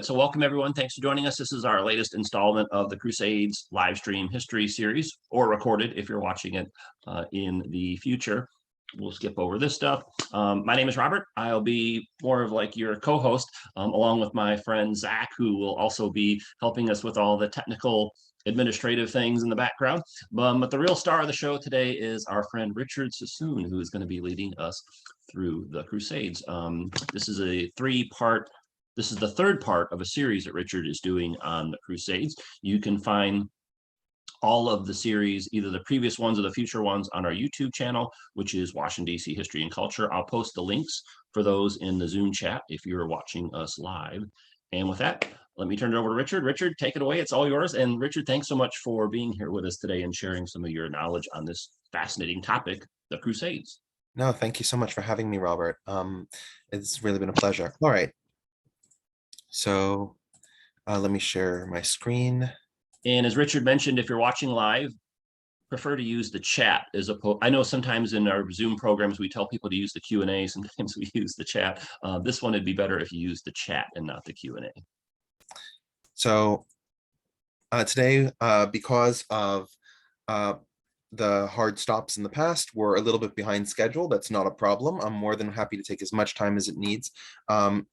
So welcome everyone. Thanks for joining us. This is our latest installment of the Crusades live stream history series, or recorded if you're watching it in the future. We'll skip over this stuff. My name is Robert. I'll be more of like your co-host, along with my friend Zach, who will also be helping us with all the technical administrative things in the background. But the real star of the show today is our friend Richard Sassoon, who is going to be leading us through the Crusades. This is a This is the third part of a series that Richard is doing on the Crusades. You can find all of the series, either the previous ones or the future ones, on our YouTube channel, which is Washington, D.C. History and Culture. I'll post the links for those in the Zoom chat if you're watching us live. And with that, let me turn it over to Richard. Richard, take it away. It's all yours. And Richard, thanks so much for being here with us today and sharing some of your knowledge on this fascinating topic, the Crusades. No, thank you so much for having me, Robert. It's really been a pleasure. All right. So let me share my screen. And as Richard mentioned, if you're watching live, prefer to use the chat as opposed. I know sometimes in our Zoom programs, we tell people to use the Q&A. Sometimes we use the chat. This one would be better if you use the chat and not the Q&A. So today, because of the hard stops in the past, we're a little bit behind schedule. That's not a problem. I'm more than happy to take as much time as it needs.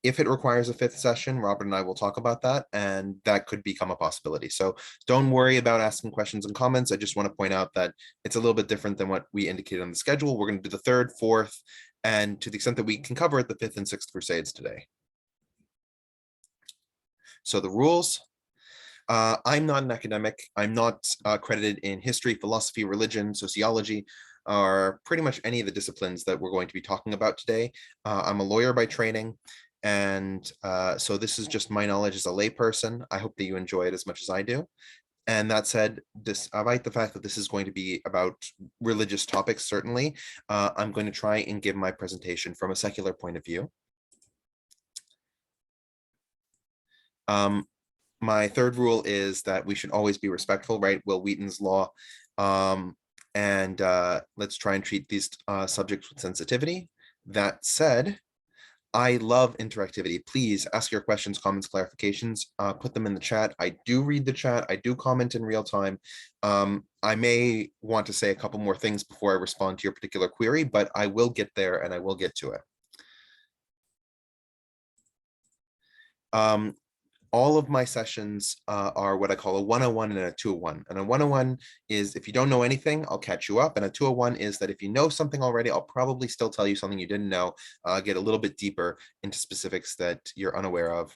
If it requires a fifth session, Robert and I will talk about that, and that could become a possibility. So don't worry about asking questions and comments. I just want to point out that it's a little bit different than what we indicated on the schedule. We're going to do the third, fourth, and to the extent that we can cover it, the fifth and sixth Crusades today. So the rules. I'm not an academic. I'm not accredited in history, philosophy, religion, sociology, or pretty much any of the disciplines that we're going to be talking about today. I'm a lawyer by training, and so this is just my knowledge as a layperson. I hope that you enjoy it as much as I do. And that said, despite the fact that this is going to be about religious topics, certainly, I'm going to try and give my presentation from a secular point of view. My third rule is that we should always be respectful, right? Will Wheaton's law. And let's try and treat these subjects with sensitivity. That said, I love interactivity. Please ask your questions, comments, clarifications, put them in the chat. I do read the chat. I do comment in real time. I may want to say a couple more things before I respond to your particular query, but I will get there and I will get to it. All of my sessions are what I call a 101 and a 201. And a 101 is if you don't know anything, I'll catch you up. And a 201 is that if you know something already, I'll probably still tell you something you didn't know, get a little bit deeper into specifics that you're unaware of.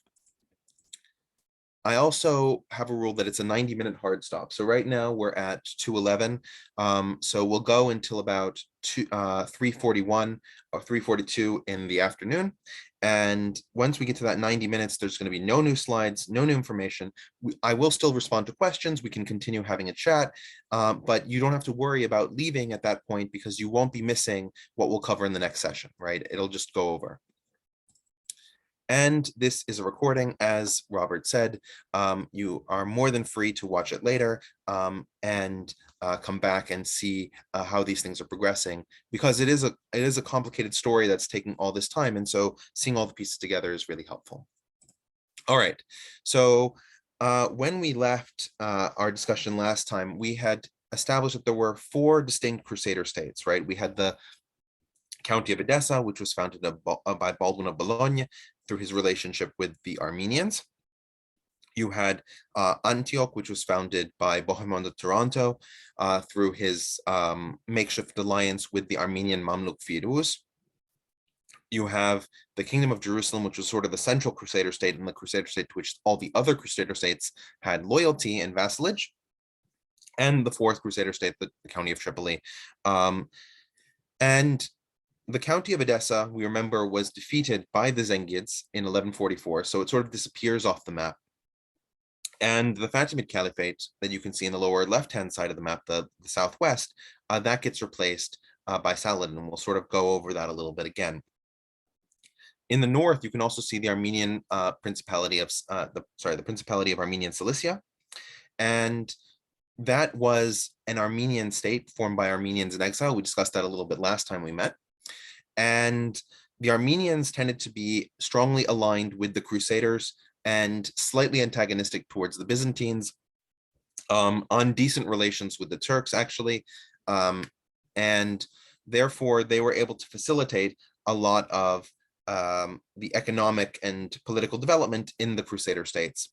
I also have a rule that it's a 90-minute hard stop. So right now we're at 2:11. So we'll go until about 3:41 or 3:42 in the afternoon. And once we get to that 90 minutes, there's going to be no new slides, no new information. I will still respond to questions. We can continue having a chat, but you don't have to worry about leaving at that point because you won't be missing what we'll cover in the next session, right? It'll just go over. And this is a recording, as Robert said. You are more than free to watch it later and come back and see how these things are progressing, because it is a complicated story that's taking all this time, and so seeing all the pieces together is really helpful. All right, so when we left our discussion last time, we had established that there were 4 distinct Crusader states, right? We had the County of Edessa, which was founded by Baldwin of Bologna through his relationship with the Armenians. You had Antioch, which was founded by Bohemond of Taranto through his makeshift alliance with the Armenian Mamluk Firuz. You have the Kingdom of Jerusalem, which was sort of the central Crusader state, and the Crusader state to which all the other Crusader states had loyalty and vassalage. And the Fourth Crusader state, the County of Tripoli. And the County of Edessa, we remember, was defeated by the Zengids in 1144, so it sort of disappears off the map. And the Fatimid Caliphate that you can see in the lower left-hand side of the map, the southwest, that gets replaced by Saladin, and we'll sort of go over that a little bit again. In the north, you can also see the Armenian Principality of the Principality of Armenian Cilicia, and that was an Armenian state formed by Armenians in exile. We discussed that a little bit last time we met. And the Armenians tended to be strongly aligned with the Crusaders and slightly antagonistic towards the Byzantines, on decent relations with the Turks, actually. And therefore, they were able to facilitate a lot of the economic and political development in the Crusader states.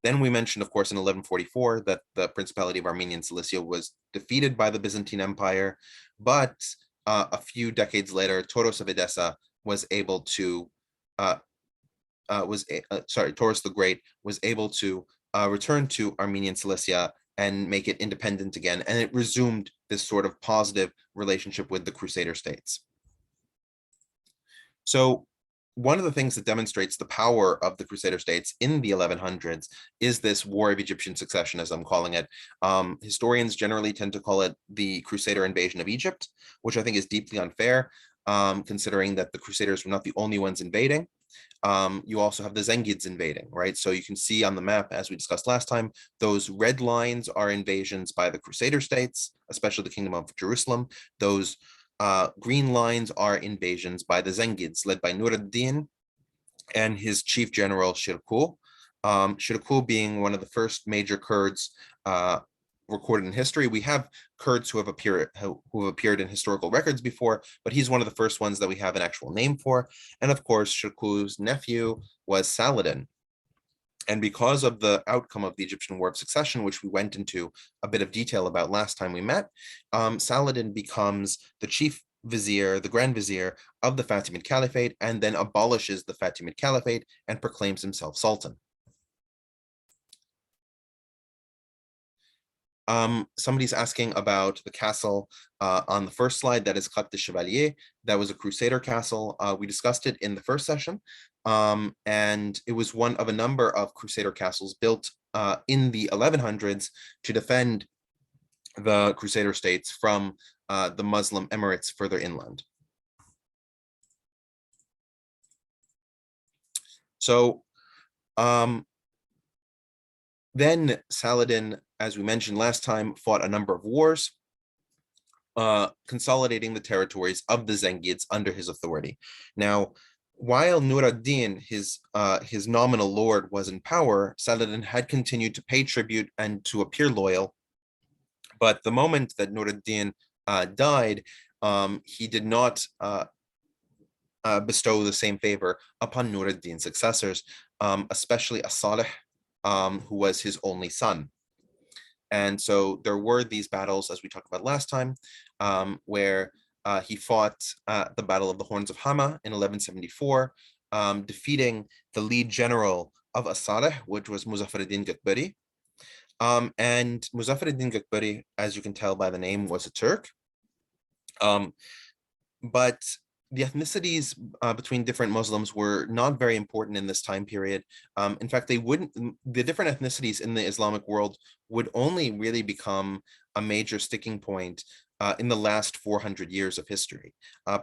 Then we mentioned, of course, in 1144 that the Principality of Armenia and Cilicia was defeated by the Byzantine Empire, but a few decades later, Toros of Edessa was able to, Taurus the Great was able to return to Armenia and Cilicia and make it independent again, and it resumed this sort of positive relationship with the Crusader states. So one of the things that demonstrates the power of the Crusader states in the 1100s is this War of Egyptian Succession, as I'm calling it. Historians generally tend to call it the Crusader invasion of Egypt, which I think is deeply unfair, considering that the Crusaders were not the only ones invading. You also have the Zengids invading, right? So you can see on the map, as we discussed last time, those red lines are invasions by the Crusader states, especially the Kingdom of Jerusalem. Those green lines are invasions by the Zengids, led by Nur ad-Din and his chief general Shirkuh. Shirkuh being one of the first major Kurds recorded in history. We have Kurds who have appeared in historical records before, but he's one of the first ones that we have an actual name for. And of course, Shirkuh's nephew was Saladin. And because of the outcome of the Egyptian War of Succession, which we went into a bit of detail about last time we met, Saladin becomes the chief vizier, the grand vizier of the Fatimid Caliphate, and then abolishes the Fatimid Caliphate and proclaims himself Sultan. Somebody's asking about the castle on the first slide, that is Chat de Chevalier. That was a Crusader castle. We discussed it in the first session, and it was one of a number of Crusader castles built in the 1100s to defend the Crusader states from the Muslim emirates further inland. So then Saladin, as we mentioned last time, fought a number of wars, consolidating the territories of the Zengids under his authority. Now, while Nur ad-Din, his nominal lord, was in power, Saladin had continued to pay tribute and to appear loyal. But the moment that Nur ad-Din died, he did not bestow the same favor upon Nur ad-Din's successors, especially As-Salih, who was his only son. And so there were these battles, as we talked about last time, where he fought the Battle of the Horns of Hama in 1174, defeating the lead general of As-Salih, which was Muzaffar ad-Din Gakbari. And Muzaffar ad-Din Gakbari, as you can tell by the name, was a Turk. But the ethnicities between different Muslims were not very important in this time period. In fact, the different ethnicities in the Islamic world would only really become a major sticking point in the last 400 years of history.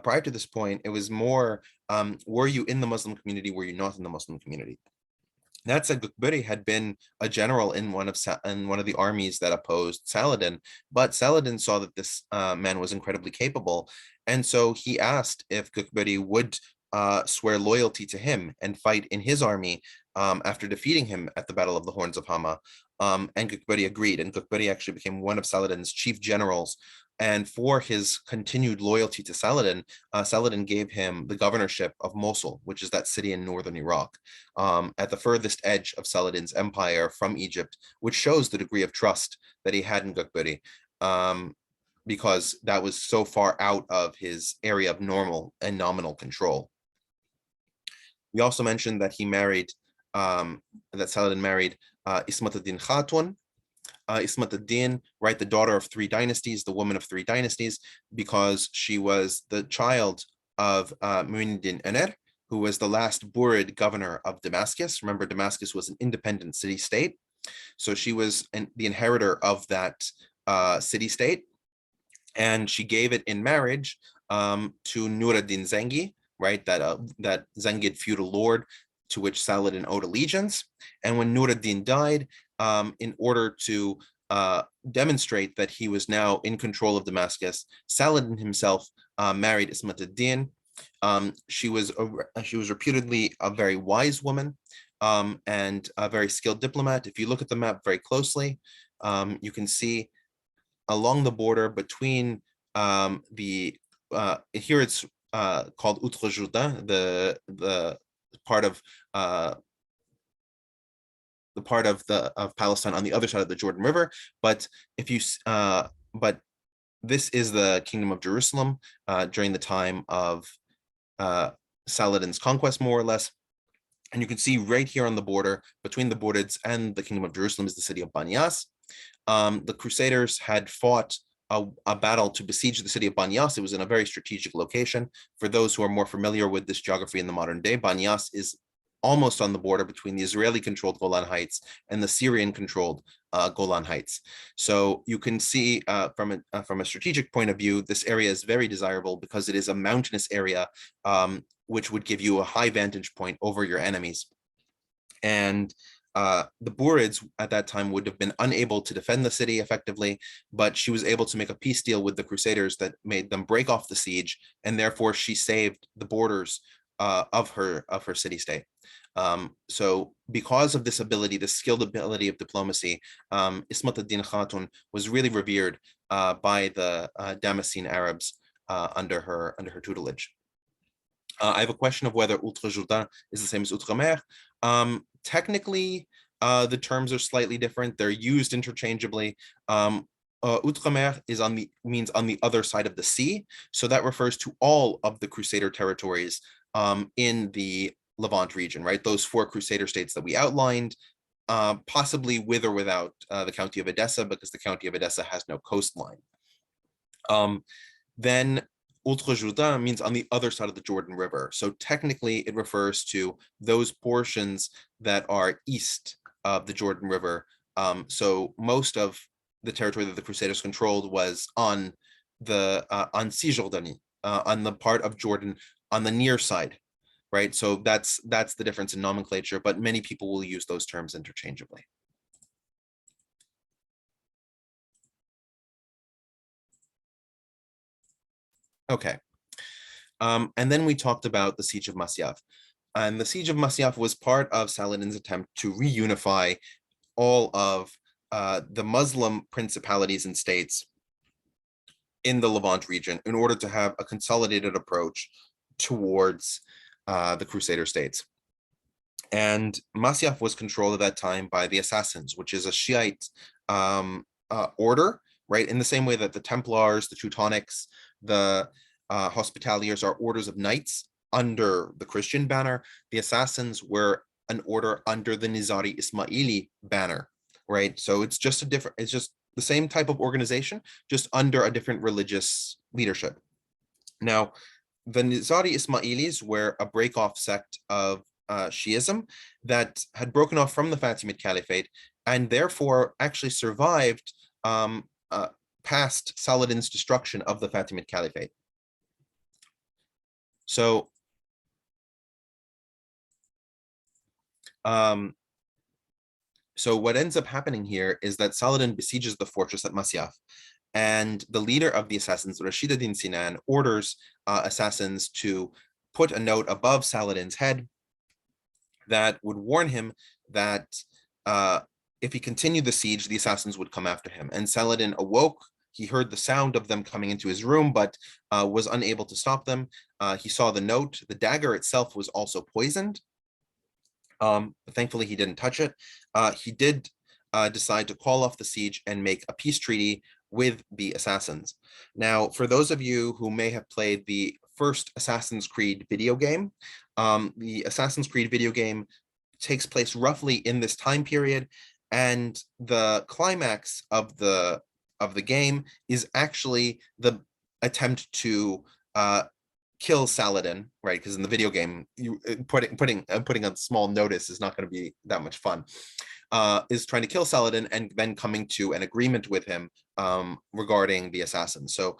Prior to this point, it was more, were you in the Muslim community, were you not in the Muslim community? That said, Gukbari had been a general in one of the armies that opposed Saladin, but Saladin saw that this man was incredibly capable, and so he asked if Gukbari would swear loyalty to him and fight in his army after defeating him at the Battle of the Horns of Hama. And Gukbari agreed, and Gukbari actually became one of Saladin's chief generals. And for his continued loyalty to Saladin, Saladin gave him the governorship of Mosul, which is that city in northern Iraq, at the furthest edge of Saladin's empire from Egypt, which shows the degree of trust that he had in Gukbari, because that was so far out of his area of normal and nominal control. We also mentioned that that Saladin married Ismat ad-Din Khatun. Ismat ad-Din, right, the daughter of three dynasties, the woman of three dynasties, because she was the child of Mu'in Ener, who was the last Burid governor of Damascus. Remember, Damascus was an independent city-state. So she was the inheritor of that city-state, and she gave it in marriage to Nur ad-Din Zengi, right, that Zengid feudal lord to which Saladin owed allegiance. And when Nur ad-Din died, in order to demonstrate that he was now in control of Damascus, Saladin himself married Ismat ad-Din, She was reputedly a very wise woman, and a very skilled diplomat. If you look at the map very closely, you can see along the border between the here it's called Outre Jourdain, the part of Palestine on the other side of the Jordan River. But if you but this is the Kingdom of Jerusalem during the time of Saladin's conquest, more or less. And you can see right here on the border between the Bourids and the Kingdom of Jerusalem is the city of Banyas. The Crusaders had fought a battle to besiege the city of Banyas. It was in a very strategic location. For those who are more familiar with this geography in the modern day, Banyas is almost on the border between the Israeli-controlled Golan Heights and the Syrian-controlled Golan Heights. So you can see from a strategic point of view, this area is very desirable because it is a mountainous area, which would give you a high vantage point over your enemies. And the Bourids at that time would have been unable to defend the city effectively, but she was able to make a peace deal with the Crusaders that made them break off the siege, and therefore she saved the borders of her city-state. So because of this ability, this skilled ability of diplomacy, Ismat ad-Din Khatun was really revered by the Damascene Arabs under her tutelage. I have a question of whether Outre Jourdain is the same as Outremer. Technically, the terms are slightly different. They're used interchangeably. Outremer means on the other side of the sea. So that refers to all of the Crusader territories in the Levant region, right? Those 4 Crusader states that we outlined, possibly with or without the county of Edessa, because the county of Edessa has no coastline. Then Outre Jourdain means on the other side of the Jordan River. So technically it refers to those portions that are east of the Jordan River. So most of the territory that the Crusaders controlled was on Cisjordanie, on the part of Jordan on the near side, right? So that's the difference in nomenclature, but many people will use those terms interchangeably. Okay. And then we talked about the Siege of Masyaf. And the Siege of Masyaf was part of Saladin's attempt to reunify all of the Muslim principalities and states in the Levant region in order to have a consolidated approach towards the Crusader states. And Masyaf was controlled at that time by the Assassins, which is a Shiite order, right? In the same way that the Templars, the Teutonics, the Hospitaliers are orders of knights under the Christian banner, the Assassins were an order under the Nizari Ismaili banner, right? So it's just the same type of organization, just under a different religious leadership. Now, the Nizari Ismailis were a break-off sect of Shiism that had broken off from the Fatimid Caliphate and therefore actually survived past Saladin's destruction of the Fatimid Caliphate. So so what ends up happening here is that Saladin besieges the fortress at Masyaf, and the leader of the assassins, Rashid ad-Din Sinan, orders assassins to put a note above Saladin's head that would warn him that if he continued the siege, the assassins would come after him. And Saladin awoke. He heard the sound of them coming into his room, but was unable to stop them. He saw the note. The dagger itself was also poisoned. But thankfully, he didn't touch it. He did decide to call off the siege and make a peace treaty with the assassins. Now, for those of you who may have played the first Assassin's Creed video game, the Assassin's Creed video game takes place roughly in this time period, and the climax of the game is actually the attempt to kill Saladin, right? Because in the video game, you putting a small notice is not going to be that much fun. Is trying to kill Saladin and then coming to an agreement with him regarding the assassins. So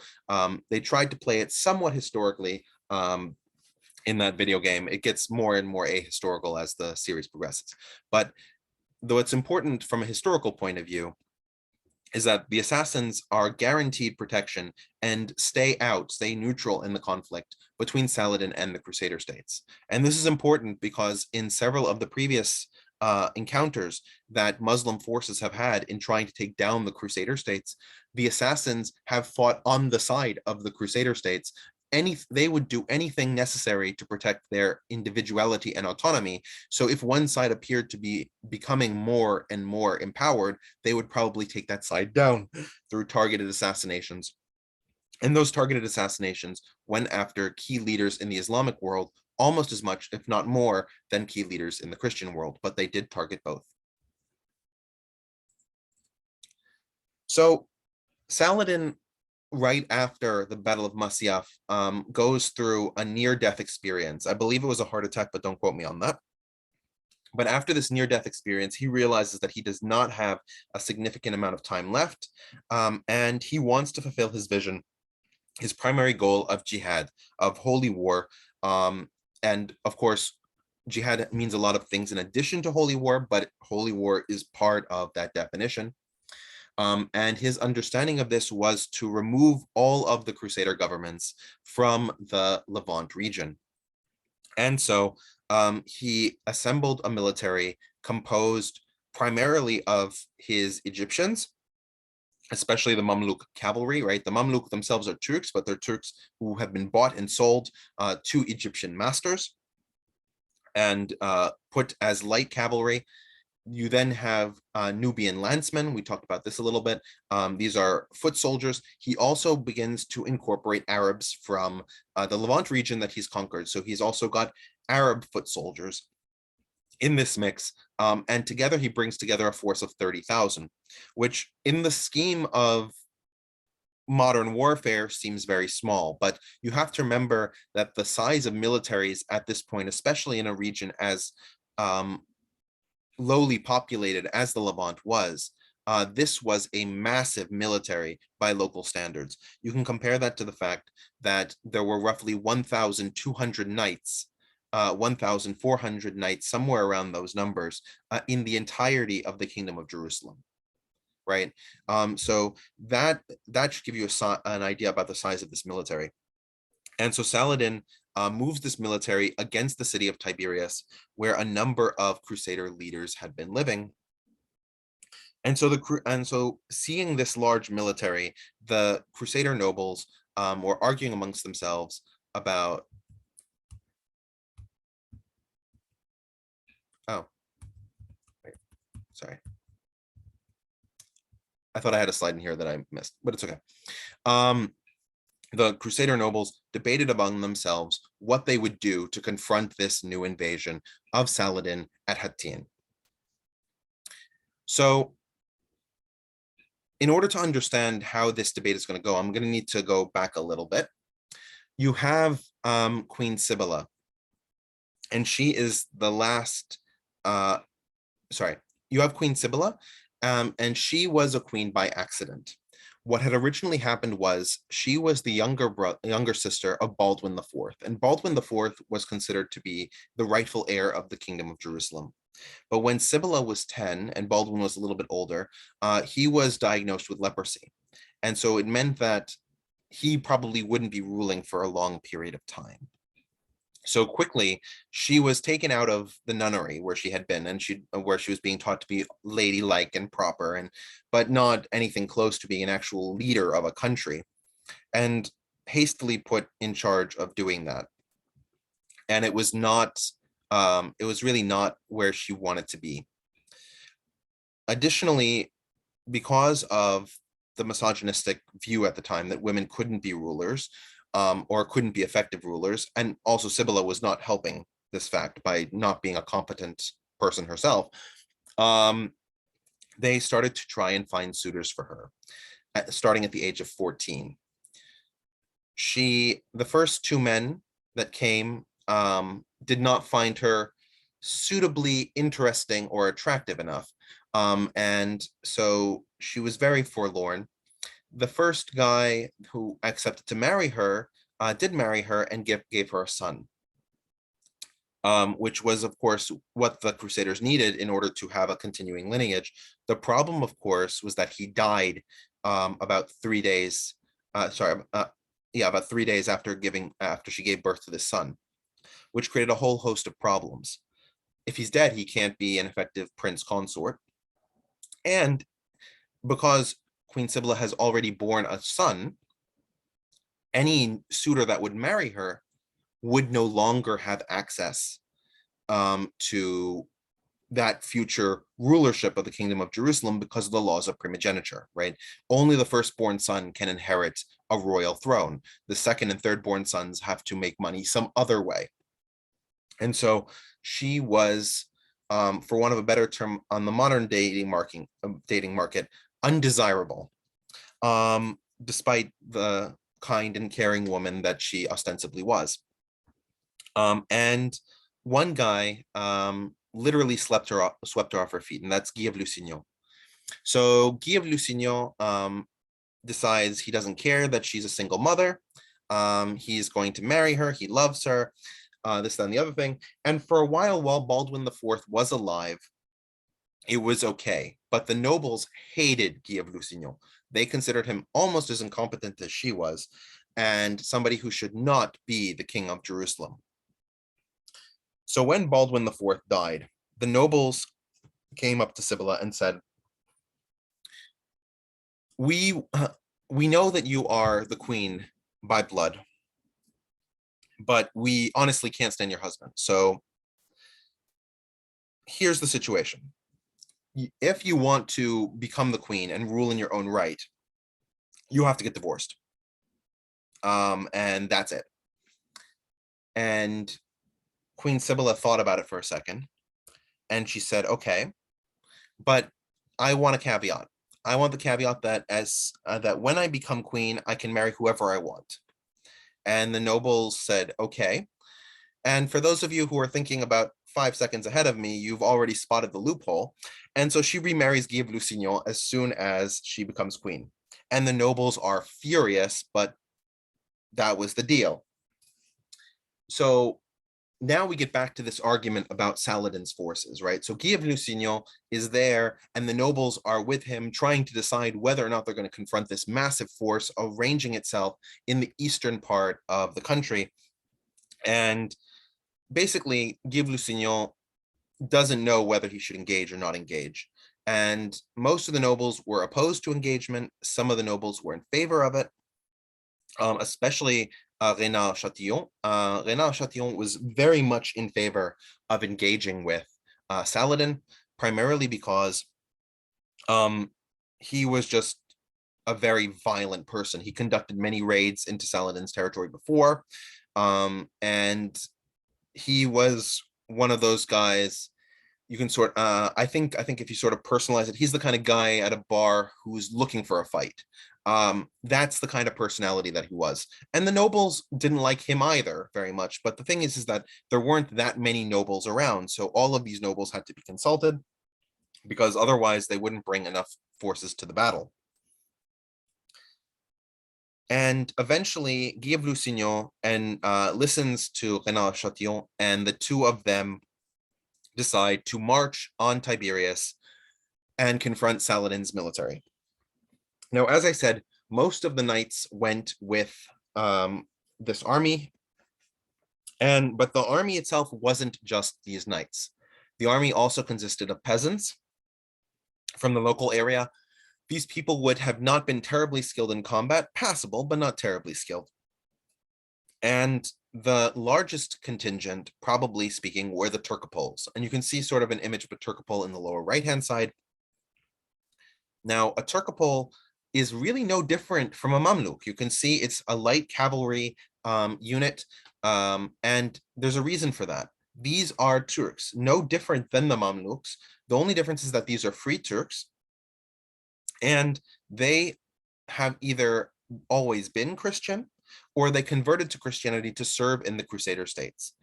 they tried to play it somewhat historically in that video game. It gets more and more ahistorical as the series progresses. But though it's important from a historical point of view, is that the assassins are guaranteed protection and stay neutral in the conflict between Saladin and the Crusader states. And this is important because in several of the previous encounters that Muslim forces have had in trying to take down the Crusader states, the assassins have fought on the side of the Crusader states. They would do anything necessary to protect their individuality and autonomy. So if one side appeared to be becoming more and more empowered, they would probably take that side down through targeted assassinations. And those targeted assassinations went after key leaders in the Islamic world almost as much, if not more, than key leaders in the Christian world, but they did target both. So Saladin, right after the Battle of Masia, goes through a near-death experience. I believe it was a heart attack, but don't quote me on that. But after this near-death experience, he realizes that he does not have a significant amount of time left, and he wants to fulfill his vision, his primary goal of jihad, of holy war. And of course, jihad means a lot of things in addition to holy war, but holy war is part of that definition. And his understanding of this was to remove all of the Crusader governments from the Levant region. And so he assembled a military composed primarily of his Egyptians, especially the Mamluk cavalry, right? The Mamluk themselves are Turks, but they're Turks who have been bought and sold to Egyptian masters and put as light cavalry. You then have Nubian landsmen. We talked about this a little bit. These are foot soldiers. He also begins to incorporate Arabs from the Levant region that he's conquered. So he's also got Arab foot soldiers in this mix. And together he brings together a force of 30,000, which in the scheme of modern warfare seems very small, but you have to remember that the size of militaries at this point, especially in a region as lowly populated as the Levant was, this was a massive military by local standards. You can compare that to the fact that there were roughly 1,200 knights, 1,400 knights, somewhere around those numbers, in the entirety of the Kingdom of Jerusalem, right? So that should give you an idea about the size of this military. And so Saladin moves this military against the city of Tiberias, where a number of Crusader leaders had been living. And so seeing this large military, the Crusader nobles were arguing amongst themselves about, oh, wait, sorry. I thought I had a slide in here that I missed, but it's okay. The Crusader nobles debated among themselves what they would do to confront this new invasion of Saladin at Hattin. So in order to understand how this debate is going to go, I'm going to need to go back a little bit. You have Queen Sibylla, and she is the last, you have Queen Sibylla, and she was a queen by accident. What had originally happened was she was the younger sister of Baldwin IV, and Baldwin IV was considered to be the rightful heir of the Kingdom of Jerusalem. But when Sibylla was 10 and Baldwin was a little bit older, he was diagnosed with leprosy. And so it meant that he probably wouldn't be ruling for a long period of time. So quickly, she was taken out of the nunnery where she had been, and where she was being taught to be ladylike and proper, but not anything close to being an actual leader of a country, and hastily put in charge of doing that. And it was really not where she wanted to be. Additionally, because of the misogynistic view at the time that women couldn't be rulers, or couldn't be effective rulers. And also Sibylla was not helping this fact by not being a competent person herself. They started to try and find suitors for her, starting at the age of 14. The first two men that came did not find her suitably interesting or attractive enough. And so she was very forlorn. The first guy who accepted to marry her did marry her and gave her a son. which was, of course, what the Crusaders needed in order to have a continuing lineage. The problem, of course, was that he died about 3 days. About 3 days after she gave birth to this son, which created a whole host of problems. If he's dead, he can't be an effective prince consort, and because Queen Sibylla has already born a son, any suitor that would marry her would no longer have access to that future rulership of the Kingdom of Jerusalem because of the laws of primogeniture, right? Only the firstborn son can inherit a royal throne. The second and thirdborn sons have to make money some other way. And so she was, for want of a better term, on the modern dating market, undesirable, despite the kind and caring woman that she ostensibly was. And one guy literally swept her off her feet, and that's Guy of Lusignan. So Guy of Lusignan decides he doesn't care that she's a single mother. He's going to marry her. He loves her. This, that, and the other thing. And for a while Baldwin IV was alive, it was okay. But the nobles hated Guy of Lusignan. They considered him almost as incompetent as she was, and somebody who should not be the king of Jerusalem. So when Baldwin IV died, the nobles came up to Sibylla and said, we know that you are the queen by blood, but we honestly can't stand your husband. So here's the situation. If you want to become the queen and rule in your own right, you have to get divorced. And that's it. And Queen Sibylla thought about it for a second, and she said, okay, but I want a caveat. I want the caveat that that when I become queen, I can marry whoever I want. And the nobles said, okay. And for those of you who are thinking about 5 seconds ahead of me, you've already spotted the loophole. And so she remarries Guy of Lusignan as soon as she becomes queen. And the nobles are furious, but that was the deal. So now we get back to this argument about Saladin's forces, right? So Guy of Lusignan is there, and the nobles are with him, trying to decide whether or not they're going to confront this massive force arranging itself in the eastern part of the country. And basically, Guy of Lusignan doesn't know whether he should engage or not engage. And most of the nobles were opposed to engagement. Some of the nobles were in favor of it, especially Renard Chatillon. Renard Chatillon was very much in favor of engaging with Saladin, primarily because he was just a very violent person. He conducted many raids into Saladin's territory before, and he was one of those guys. You can I think if you sort of personalize it, he's the kind of guy at a bar who's looking for a fight. That's the kind of personality that he was. And the nobles didn't like him either very much. But the thing is that there weren't that many nobles around. So all of these nobles had to be consulted, because otherwise they wouldn't bring enough forces to the battle. And eventually Guy of Lusignan listens to Renard Chatillon, and the two of them decide to march on Tiberias and confront Saladin's military. Now, as I said, most of the knights went with this army, but the army itself wasn't just these knights. The army also consisted of peasants from the local area. These people would have not been terribly skilled in combat, passable, but not terribly skilled. And the largest contingent, probably speaking, were the Turcopoles. And you can see sort of an image of a Turcopole in the lower right-hand side. Now, a Turcopole is really no different from a Mamluk. You can see it's a light cavalry unit, and there's a reason for that. These are Turks, no different than the Mamluks. The only difference is that these are free Turks, and they have either always been Christian, or they converted to Christianity to serve in the Crusader States.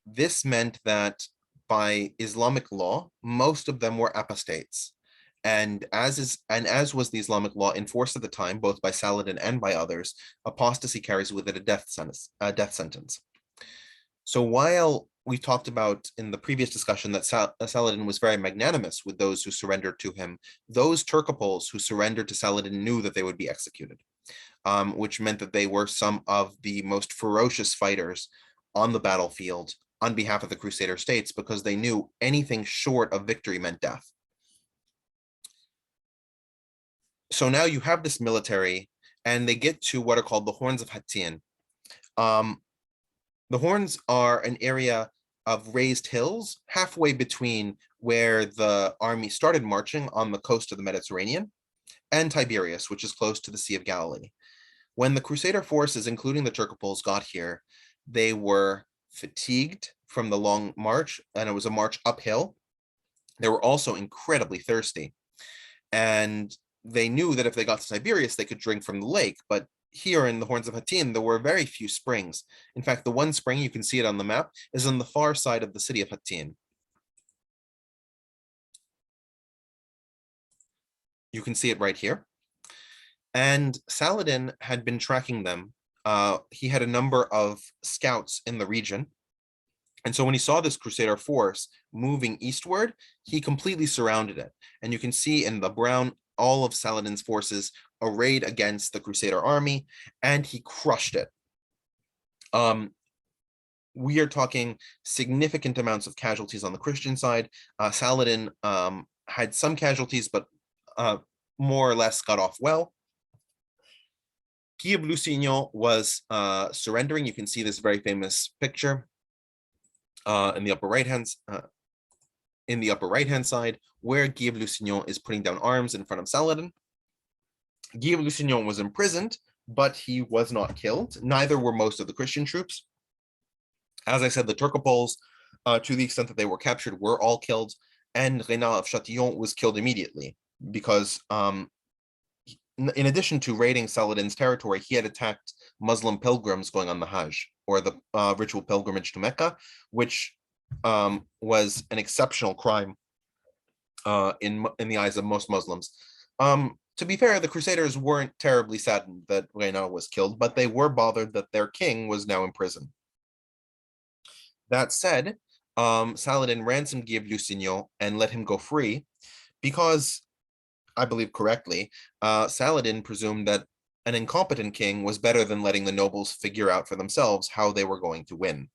This meant that by Islamic law, most of them were apostates. And as was the Islamic law enforced at the time, both by Saladin and by others, apostasy carries with it a death sentence. So while we talked about in the previous discussion that Saladin was very magnanimous with those who surrendered to him. Those Turcopoles who surrendered to Saladin knew that they would be executed, which meant that they were some of the most ferocious fighters on the battlefield on behalf of the Crusader states, because they knew anything short of victory meant death. So now you have this military, and they get to what are called the Horns of Hattin. The Horns are an area of raised hills halfway between where the army started marching on the coast of the Mediterranean and Tiberias, which is close to the Sea of Galilee. When the Crusader forces, including the Turcopoles, got here, they were fatigued from the long march, and it was a march uphill. They were also incredibly thirsty, and they knew that if they got to Tiberias, they could drink from the lake, but here in the Horns of Hattin, there were very few springs. In fact, the one spring, you can see it on the map, is on the far side of the city of Hattin. You can see it right here. And Saladin had been tracking them. He had a number of scouts in the region. And so when he saw this Crusader force moving eastward, he completely surrounded it. And you can see in the brown, all of Saladin's forces arrayed against the Crusader army, and he crushed it. We are talking significant amounts of casualties on the Christian side. Saladin had some casualties, but more or less got off well. Guy of Lusignan was surrendering. You can see this very famous picture in the upper right hand side, where Guy of Lusignan is putting down arms in front of Saladin. Guy of Lusignan was imprisoned, but he was not killed. Neither were most of the Christian troops. As I said, the Turcopoles, to the extent that they were captured, were all killed, and Reynald of Chatillon was killed immediately because, in addition to raiding Saladin's territory, he had attacked Muslim pilgrims going on the Hajj, or the ritual pilgrimage to Mecca, which was an exceptional crime in the eyes of most Muslims. To be fair, the Crusaders weren't terribly saddened that Reynald was killed, but they were bothered that their king was now in prison. That said, Saladin ransomed Guy of Lusignan and let him go free because, I believe correctly, Saladin presumed that an incompetent king was better than letting the nobles figure out for themselves how they were going to win.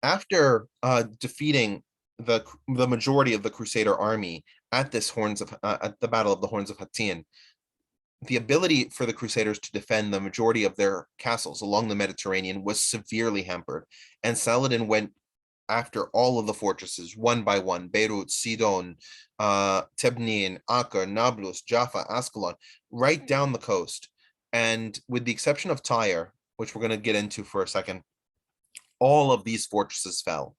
After defeating the majority of the Crusader army at the Battle of the Horns of Hattin, the ability for the Crusaders to defend the majority of their castles along the Mediterranean was severely hampered, and Saladin went after all of the fortresses one by one: Beirut, Sidon, Tebnin, Acre, Nablus, Jaffa, Ascalon, right down the coast. And with the exception of Tyre, which we're going to get into for a second, all of these fortresses fell,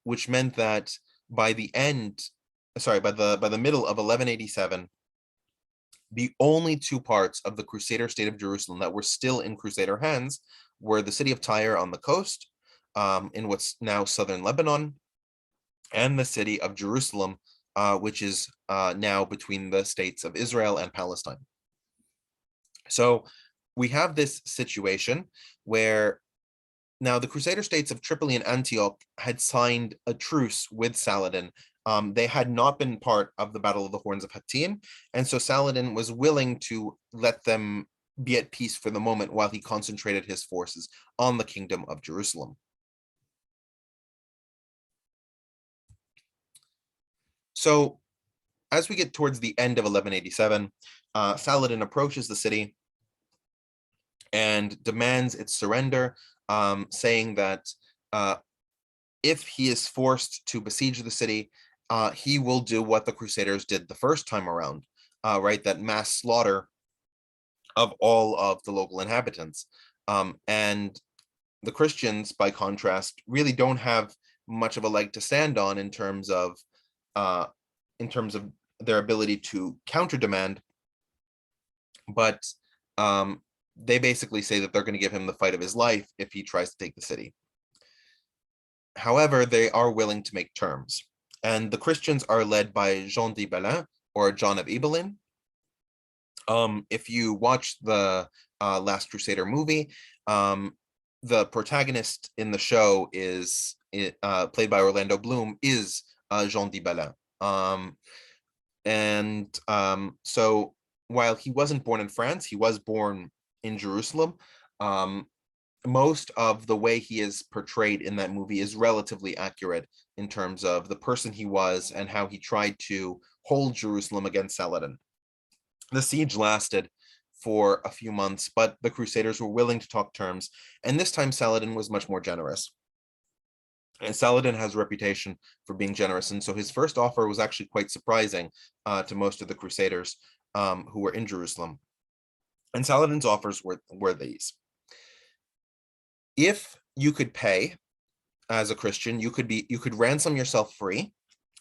which meant that by the middle of 1187, the only two parts of the Crusader state of Jerusalem that were still in Crusader hands were the city of Tyre on the coast, in what's now southern Lebanon, and the city of Jerusalem, which is now between the states of Israel and Palestine. So we have this situation where now the Crusader states of Tripoli and Antioch had signed a truce with Saladin. They had not been part of the Battle of the Horns of Hattin, and so Saladin was willing to let them be at peace for the moment while he concentrated his forces on the Kingdom of Jerusalem. So as we get towards the end of 1187, Saladin approaches the city and demands its surrender, saying that if he is forced to besiege the city, he will do what the Crusaders did the first time around, right? That mass slaughter of all of the local inhabitants. And the Christians, by contrast, really don't have much of a leg to stand on in terms of their ability to counter demand. But they basically say that they're going to give him the fight of his life if he tries to take the city. However, they are willing to make terms. And the Christians are led by Jean d'Ibelin, or John of Ibelin. If you watch the Last Crusader movie, the protagonist in the show is played by Orlando Bloom, is Jean de Bellin. So while he wasn't born in France, he was born in Jerusalem. Most of the way he is portrayed in that movie is relatively accurate in terms of the person he was and how he tried to hold Jerusalem against Saladin. The siege lasted for a few months, but the Crusaders were willing to talk terms, and this time Saladin was much more generous. And Saladin has a reputation for being generous, and so his first offer was actually quite surprising to most of the Crusaders who were in Jerusalem. And Saladin's offers were these. If you could pay as a Christian, you could ransom yourself free,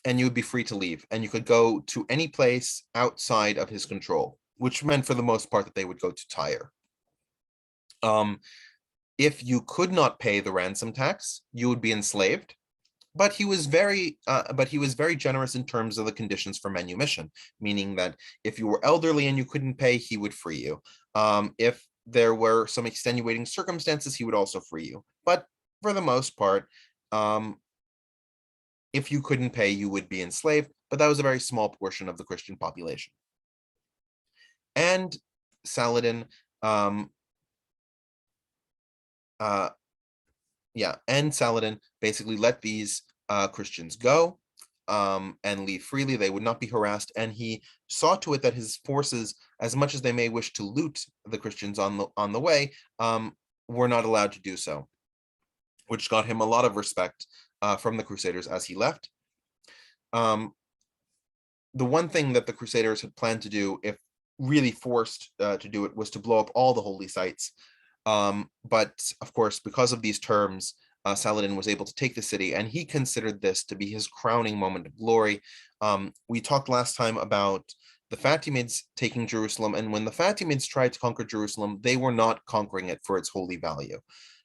and you would be free to leave, and you could go to any place outside of his control, which meant for the most part that they would go to Tyre. If you could not pay the ransom tax, you would be enslaved. But he was very generous in terms of the conditions for manumission, meaning that if you were elderly and you couldn't pay, he would free you. If there were some extenuating circumstances, he would also free you. But for the most part, if you couldn't pay, you would be enslaved. But that was a very small portion of the Christian population. And Saladin, Saladin basically let these Christians go and leave freely. They would not be harassed, and he saw to it that his forces, as much as they may wish to loot the Christians on the way, were not allowed to do so, which got him a lot of respect from the Crusaders as he left. The one thing that the Crusaders had planned to do, if really forced to do it, was to blow up all the holy sites. But of course, because of these terms, Saladin was able to take the city, and he considered this to be his crowning moment of glory. We talked last time about the Fatimids taking Jerusalem, and when the Fatimids tried to conquer Jerusalem, they were not conquering it for its holy value.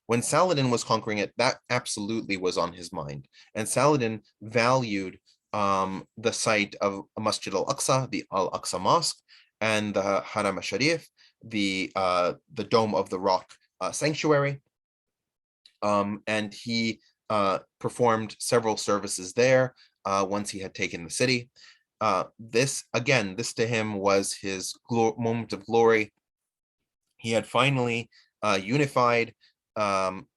When Saladin was conquering it, that absolutely was on his mind, and Saladin valued the site of Masjid al-Aqsa, the Al-Aqsa Mosque, and the Haram al-Sharif, the Dome of the Rock sanctuary. And he performed several services there once he had taken the city. This to him was his moment of glory. He had finally unified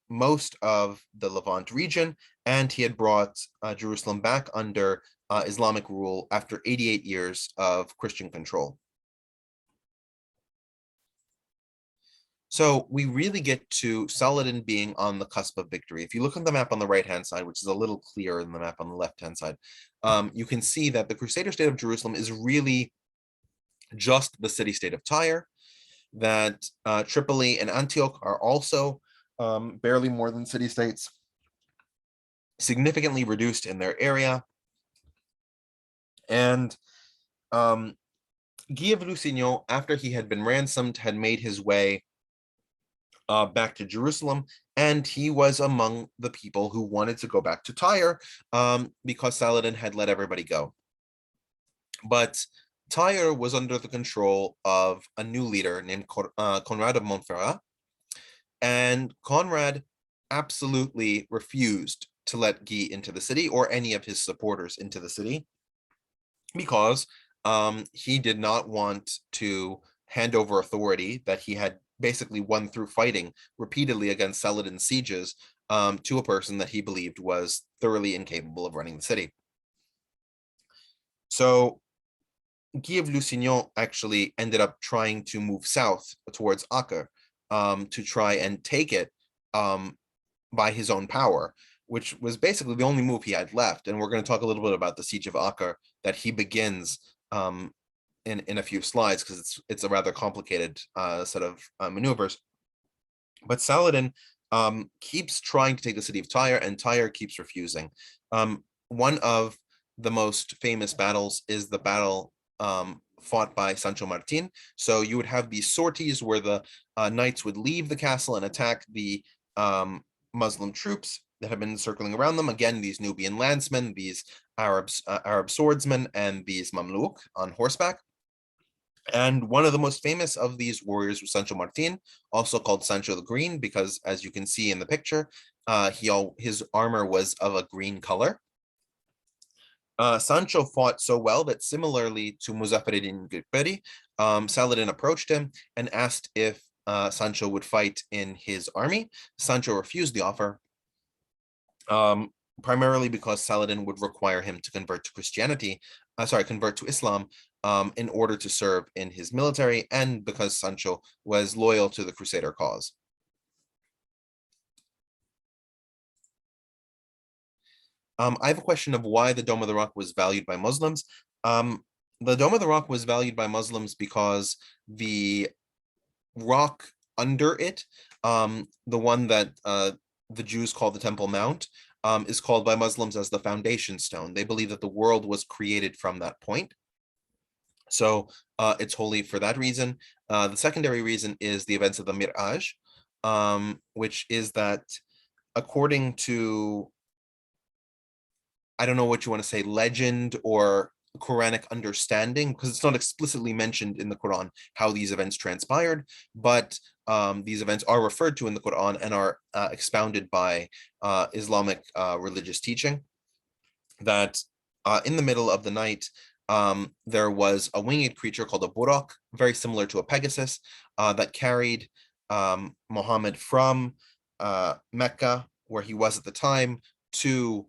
most of the Levant region, and he had brought Jerusalem back under Islamic rule after 88 years of Christian control. So we really get to Saladin being on the cusp of victory. If you look on the map on the right-hand side, which is a little clearer than the map on the left-hand side, you can see that the Crusader state of Jerusalem is really just the city-state of Tyre, that Tripoli and Antioch are also barely more than city-states, significantly reduced in their area. And Guy of Lusignan, after he had been ransomed, had made his way back to Jerusalem, and he was among the people who wanted to go back to Tyre because Saladin had let everybody go. But Tyre was under the control of a new leader named Conrad of Montferrat, and Conrad absolutely refused to let Guy into the city or any of his supporters into the city because he did not want to hand over authority that he had basically won through fighting repeatedly against Saladin's sieges to a person that he believed was thoroughly incapable of running the city. So Guy of Lusignan actually ended up trying to move south towards Acre to try and take it by his own power, which was basically the only move he had left. And we're going to talk a little bit about the siege of Acre that he begins in a few slides, because it's a rather complicated set of maneuvers. But Saladin keeps trying to take the city of Tyre, and Tyre keeps refusing. One of the most famous battles is the battle fought by Sancho Martin. So you would have these sorties where the knights would leave the castle and attack the Muslim troops that have been circling around them. Again, these Nubian landsmen, these Arab swordsmen, and these Mamluk on horseback. And one of the most famous of these warriors was Sancho Martin, also called Sancho the Green, because as you can see in the picture, his armor was of a green color. Sancho fought so well that, similarly to Muzaffareddin Ghiberti, Saladin approached him and asked if Sancho would fight in his army. Sancho refused the offer, primarily because Saladin would require him to convert to Islam, in order to serve in his military, and because Sancho was loyal to the Crusader cause. I have a question of why the Dome of the Rock was valued by Muslims. The Dome of the Rock was valued by Muslims because the rock under it, the one that the Jews call the Temple Mount, is called by Muslims as the foundation stone. They believe that the world was created from that point. So it's holy for that reason. The secondary reason is the events of the Miraj, which is that, according to, I don't know what you want to say, legend or Quranic understanding, because it's not explicitly mentioned in the Quran how these events transpired, but these events are referred to in the Quran and are expounded by Islamic religious teaching, that in the middle of the night, there was a winged creature called a Buraq, very similar to a Pegasus, that carried Muhammad from Mecca, where he was at the time, to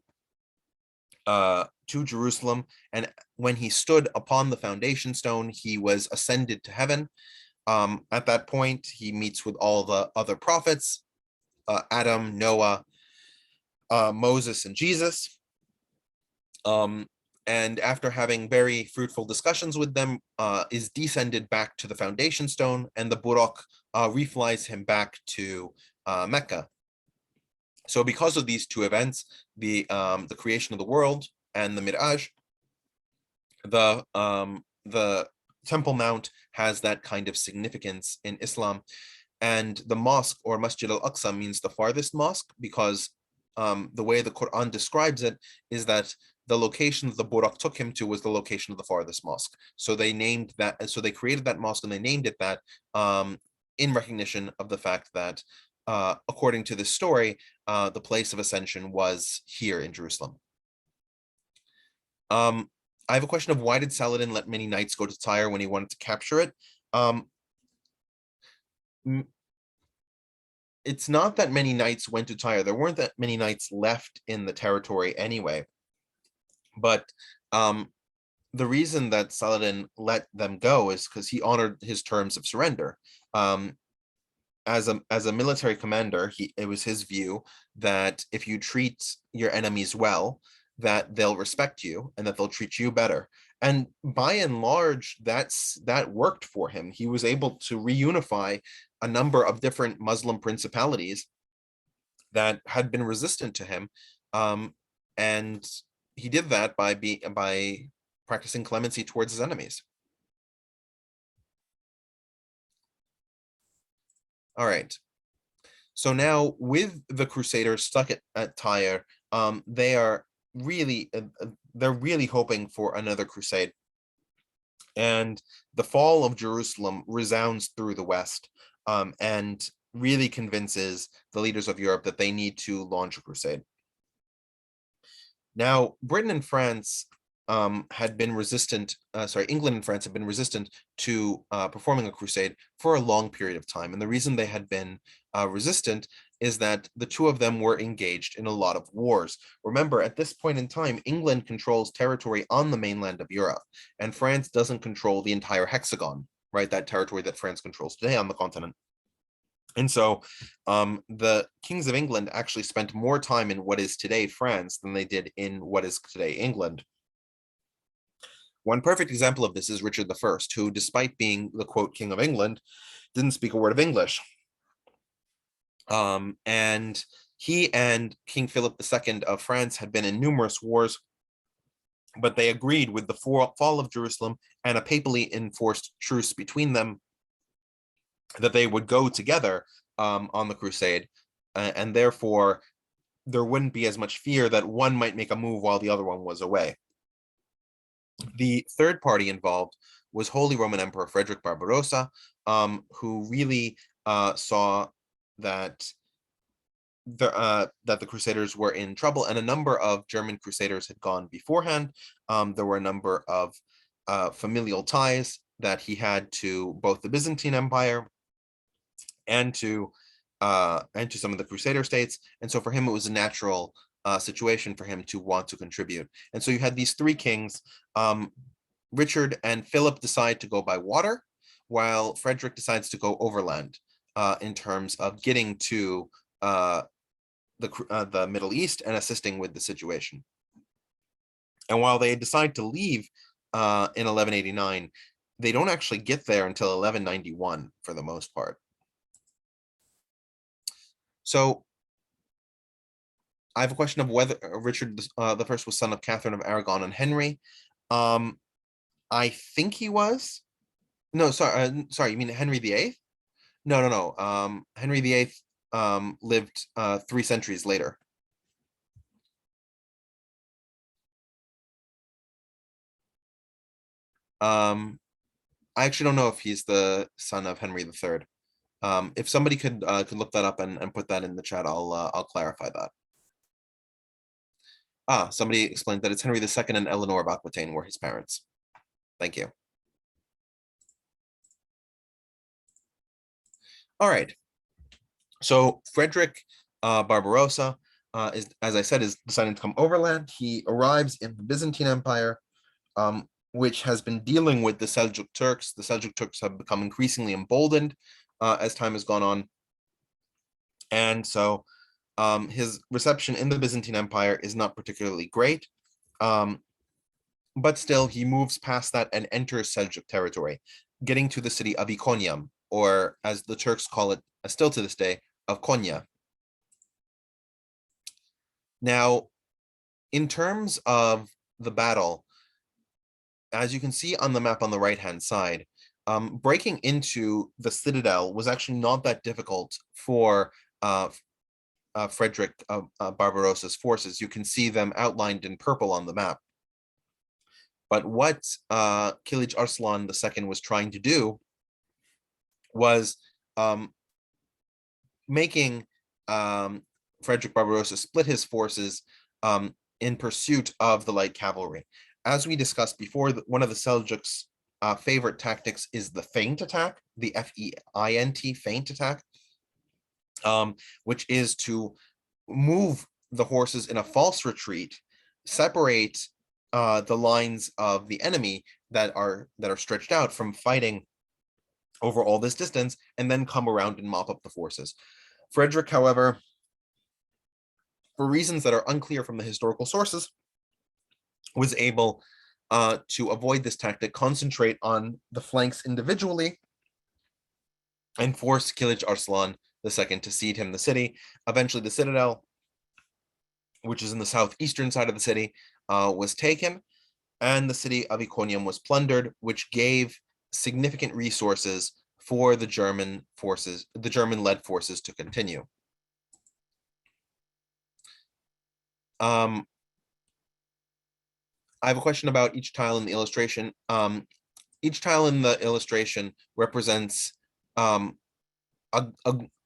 Jerusalem. And when he stood upon the foundation stone, he was ascended to heaven. At that point, he meets with all the other prophets, Adam, Noah, Moses, and Jesus. And after having very fruitful discussions with them, is descended back to the foundation stone, and the Buraq reflies him back to Mecca. So because of these two events, the creation of the world and the Miraj, the Temple Mount has that kind of significance in Islam. And the mosque, or Masjid al-Aqsa, means the farthest mosque, because the way the Quran describes it is that the location that the Buraq took him to was the location of the farthest mosque. So they named that, so they created that mosque and they named it that, in recognition of the fact that, according to this story, the place of ascension was here in Jerusalem. I have a question of, why did Saladin let many knights go to Tyre when he wanted to capture it? It's not that many knights went to Tyre. There weren't that many knights left in the territory anyway. But the reason that Saladin let them go is because he honored his terms of surrender. As a military commander, it was his view that if you treat your enemies well, that they'll respect you and that they'll treat you better. And by and large, that worked for him. He was able to reunify a number of different Muslim principalities that had been resistant to him, and he did that by practicing clemency towards his enemies. All right. So now, with the Crusaders stuck at Tyre, they're really hoping for another crusade. And the fall of Jerusalem resounds through the West, and really convinces the leaders of Europe that they need to launch a crusade. Now, Britain and France had been resistant, England and France had been resistant to performing a crusade for a long period of time. And the reason they had been resistant is that the two of them were engaged in a lot of wars. Remember, at this point in time, England controls territory on the mainland of Europe, and France doesn't control the entire hexagon, right? That territory that France controls today on the continent. And so the kings of England actually spent more time in what is today France than they did in what is today England. One perfect example of this is Richard I, who, despite being the, quote, king of England, didn't speak a word of English. And he and King Philip II of France had been in numerous wars, but they agreed with the fall of Jerusalem and a papally enforced truce between them that they would go together on the crusade, and therefore there wouldn't be as much fear that one might make a move while the other one was away. The third party involved was Holy Roman Emperor Frederick Barbarossa, who really saw that the Crusaders were in trouble, and a number of German Crusaders had gone beforehand. There were a number of familial ties that he had to both the Byzantine Empire and to some of the Crusader states, and so for him it was a natural situation for him to want to contribute. And so you had these three kings. Richard and Philip decide to go by water, while Frederick decides to go overland in terms of getting to the Middle East and assisting with the situation. And while they decide to leave in 1189, they don't actually get there until 1191 for the most part. So I have a question of whether Richard the First was son of Catherine of Aragon and Henry. I think he was. No, sorry, you mean Henry VIII? No. Henry VIII lived 3 centuries later. I actually don't know if he's the son of Henry III. If somebody could look that up and put that in the chat, I'll clarify that. Somebody explained that it's Henry II and Eleanor of Aquitaine were his parents. Thank you. All right. So Frederick Barbarossa is, as I said, is deciding to come overland. He arrives in the Byzantine Empire, which has been dealing with the Seljuk Turks. The Seljuk Turks have become increasingly emboldened as time has gone on. And so his reception in the Byzantine Empire is not particularly great. But still, he moves past that and enters Seljuk territory, getting to the city of Iconium, or as the Turks call it still to this day, of Konya. Now, in terms of the battle, as you can see on the map on the right-hand side, breaking into the citadel was actually not that difficult for Frederick Barbarossa's forces. You can see them outlined in purple on the map. But what Kilij Arslan II was trying to do was making Frederick Barbarossa split his forces in pursuit of the light cavalry. As we discussed before, one of the Seljuks' favorite tactics is the feint attack, the F-E-I-N-T, feint attack, which is to move the horses in a false retreat, separate the lines of the enemy that are stretched out from fighting over all this distance, and then come around and mop up the forces. Frederick, however, for reasons that are unclear from the historical sources, was able to avoid this tactic, concentrate on the flanks individually, and force Kilij Arslan II to cede him the city. Eventually, the citadel, which is in the southeastern side of the city, was taken, and the city of Iconium was plundered, which gave significant resources for the German forces, the German-led forces, to continue. I have a question about each tile in the illustration. Each tile in the illustration represents a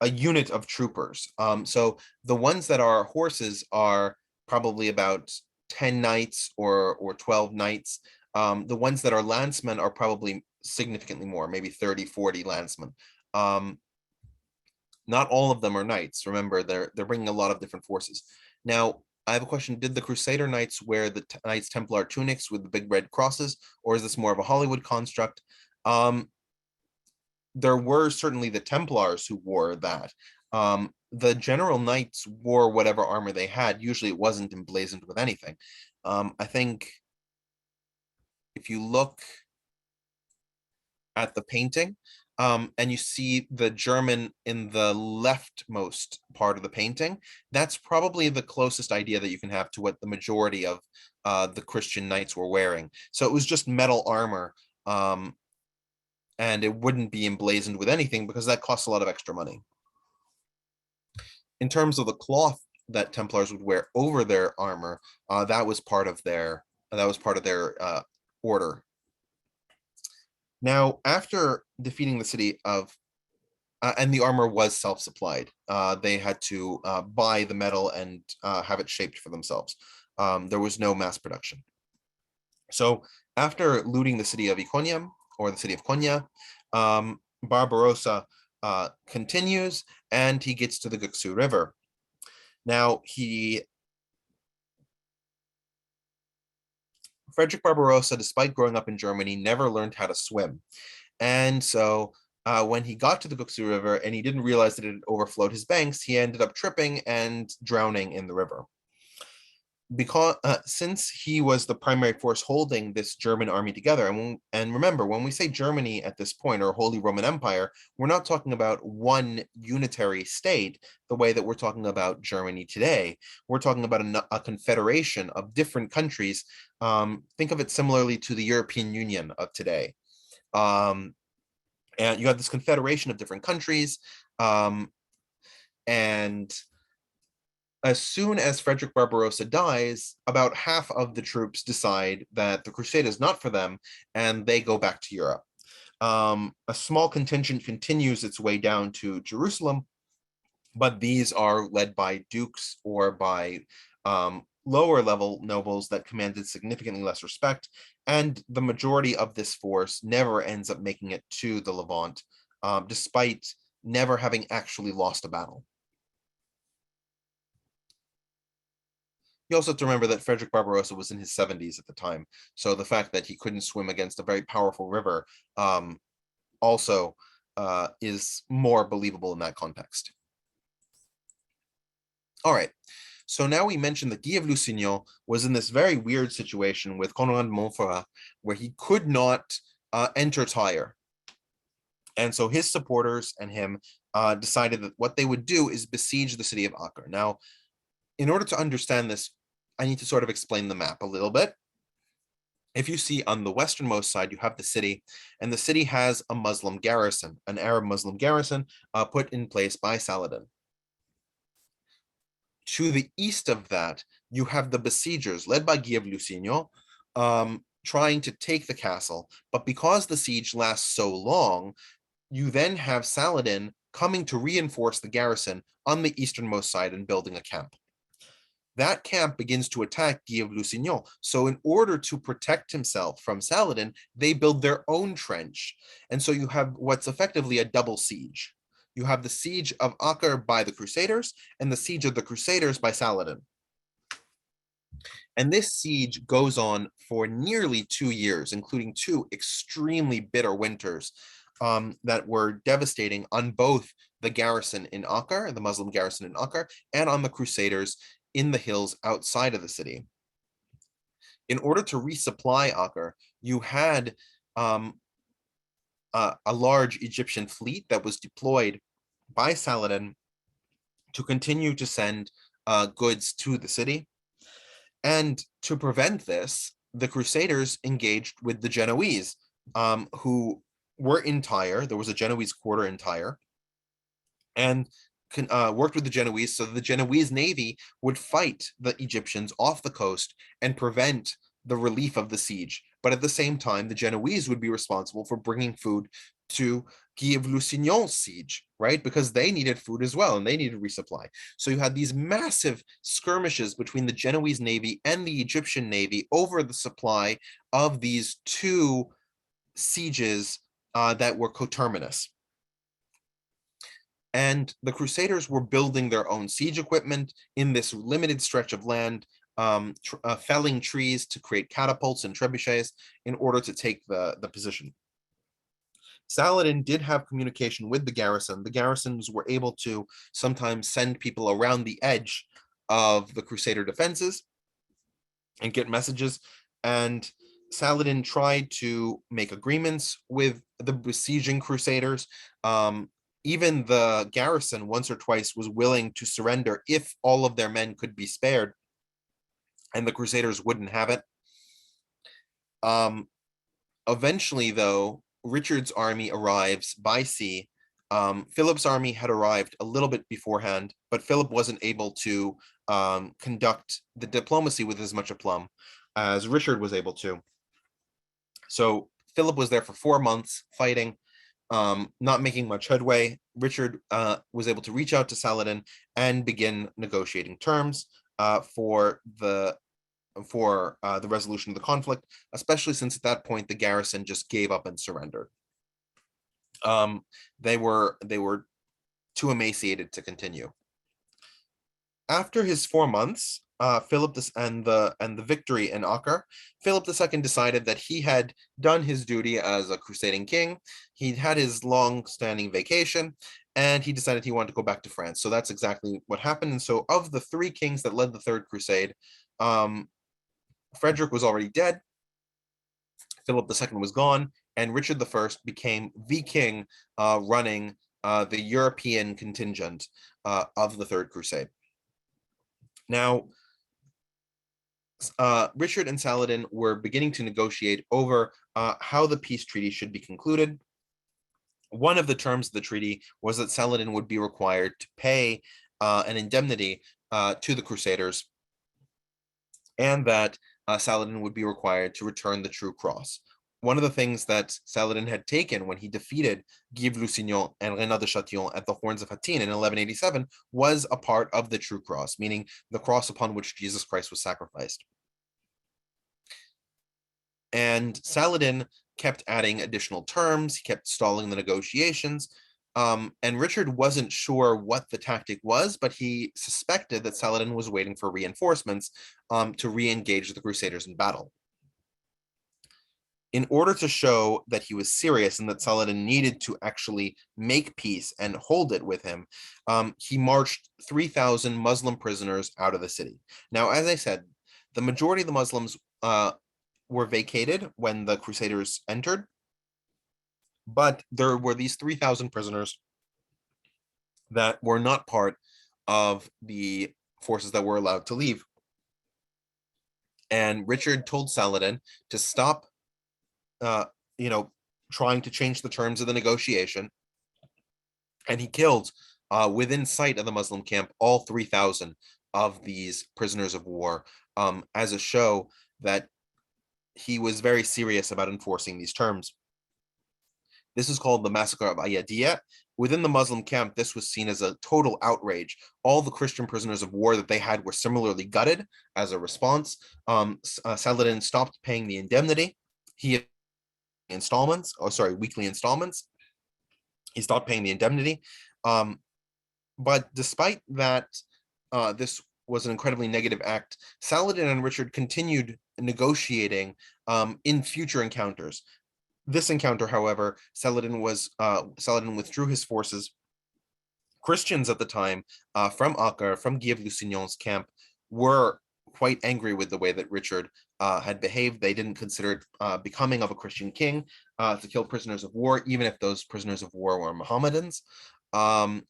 unit of troopers. So the ones that are horses are probably about 10 knights or 12 knights. The ones that are lancemen are probably significantly more, maybe 30, 40 lancemen. Not all of them are knights. Remember, they're bringing a lot of different forces. Now, I have a question. Did the Crusader Knights wear the Knights Templar tunics with the big red crosses, or is this more of a Hollywood construct? There were certainly the Templars who wore that. The general knights wore whatever armor they had. Usually it wasn't emblazoned with anything. I think if you look at the painting, and you see the German in the leftmost part of the painting, that's probably the closest idea that you can have to what the majority of the Christian knights were wearing. So it was just metal armor, and it wouldn't be emblazoned with anything because that costs a lot of extra money. In terms of the cloth that Templars would wear over their armor, that was part of their order. Now, after defeating the city of, and the armor was self-supplied, they had to buy the metal and have it shaped for themselves. There was no mass production. So after looting the city of Iconium, or the city of Konya, Barbarossa continues, and he gets to the Guksu River. Now, Frederick Barbarossa, despite growing up in Germany, never learned how to swim. And so when he got to the Guksu River and he didn't realize that it had overflowed his banks, he ended up tripping and drowning in the river. Because since he was the primary force holding this German army together, and remember, when we say Germany at this point, or Holy Roman Empire, we're not talking about one unitary state the way that we're talking about Germany today. We're talking about a confederation of different countries. Think of it similarly to the European Union of today. And you have this confederation of different countries, and as soon as Frederick Barbarossa dies, about half of the troops decide that the crusade is not for them, and they go back to Europe. A small contingent continues its way down to Jerusalem, but these are led by dukes or by lower level nobles that commanded significantly less respect, and the majority of this force never ends up making it to the Levant, despite never having actually lost a battle. You also have to remember that Frederick Barbarossa was in his 70s at the time, so the fact that he couldn't swim against a very powerful river also is more believable in that context. All right, so now we mentioned that Guy of Lusignan was in this very weird situation with Conrad de Montferrat, where he could not enter Tyre. And so his supporters and him decided that what they would do is besiege the city of Acre. Now, in order to understand this, I need to sort of explain the map a little bit. If you see on the westernmost side, you have the city, and the city has a Muslim garrison, an Arab Muslim garrison put in place by Saladin. To the east of that, you have the besiegers led by Guy of Lusignan trying to take the castle. But because the siege lasts so long, you then have Saladin coming to reinforce the garrison on the easternmost side and building a camp. That camp begins to attack Guy of Lusignan. So in order to protect himself from Saladin, they build their own trench. And so you have what's effectively a double siege. You have the siege of Acre by the Crusaders and the siege of the Crusaders by Saladin. And this siege goes on for nearly 2 years, including 2 extremely bitter winters that were devastating on both the garrison in Acre, the Muslim garrison in Acre, and on the Crusaders in the hills outside of the city. In order to resupply Acre, you had a large Egyptian fleet that was deployed by Saladin to continue to send goods to the city. And to prevent this, the Crusaders engaged with the Genoese, who were in Tyre. There was a Genoese quarter in Tyre, and worked with the Genoese so the Genoese navy would fight the Egyptians off the coast and prevent the relief of the siege. But at the same time, the Genoese would be responsible for bringing food to Guy of Lusignan's siege, right? Because they needed food as well, and they needed resupply. So you had these massive skirmishes between the Genoese navy and the Egyptian navy over the supply of these 2 sieges that were coterminous. And the Crusaders were building their own siege equipment in this limited stretch of land, felling trees to create catapults and trebuchets in order to take the position. Saladin did have communication with the garrison. The garrisons were able to sometimes send people around the edge of the Crusader defenses and get messages. And Saladin tried to make agreements with the besieging Crusaders. Even the garrison once or twice was willing to surrender if all of their men could be spared, and the Crusaders wouldn't have it. Eventually, though, Richard's army arrives by sea. Philip's army had arrived a little bit beforehand, but Philip wasn't able to conduct the diplomacy with as much aplomb as Richard was able to. So Philip was there for 4 months fighting, not making much headway. Richard was able to reach out to Saladin and begin negotiating terms for the resolution of the conflict, especially since at that point the garrison just gave up and surrendered. They were too emaciated to continue. After his 4 months, Philip and the victory in Acre, Philip II decided that he had done his duty as a crusading king. He'd had his long-standing vacation, and he decided he wanted to go back to France. So that's exactly what happened. And so, of the 3 kings that led the Third Crusade, Frederick was already dead. Philip II was gone, and Richard I became the king running the European contingent of the Third Crusade. Now, Richard and Saladin were beginning to negotiate over how the peace treaty should be concluded. One of the terms of the treaty was that Saladin would be required to pay an indemnity to the Crusaders, and that Saladin would be required to return the true cross. One of the things that Saladin had taken when he defeated Guy of Lusignan and Renaud de Chatillon at the Horns of Hattin in 1187 was a part of the true cross, meaning the cross upon which Jesus Christ was sacrificed. And Saladin kept adding additional terms, he kept stalling the negotiations, and Richard wasn't sure what the tactic was, but he suspected that Saladin was waiting for reinforcements to re-engage the Crusaders in battle. In order to show that he was serious and that Saladin needed to actually make peace and hold it with him, he marched 3,000 Muslim prisoners out of the city. Now, as I said, the majority of the Muslims were vacated when the Crusaders entered, but there were these 3,000 prisoners that were not part of the forces that were allowed to leave. And Richard told Saladin to stop trying to change the terms of the negotiation. And he killed, within sight of the Muslim camp, all 3,000 of these prisoners of war as a show that he was very serious about enforcing these terms. This is called the Massacre of Ayadiyah. Within the Muslim camp, this was seen as a total outrage. All the Christian prisoners of war that they had were similarly gutted as a response. Saladin stopped paying the indemnity. He weekly installments. He stopped paying the indemnity. But despite that, this was an incredibly negative act. Saladin and Richard continued negotiating in future encounters. This encounter, however, Saladin withdrew his forces. Christians at the time from Acre, from Guy of Lusignan's camp, were quite angry with the way that Richard had behaved. They didn't consider it becoming of a Christian king to kill prisoners of war, even if those prisoners of war were Mohammedans. And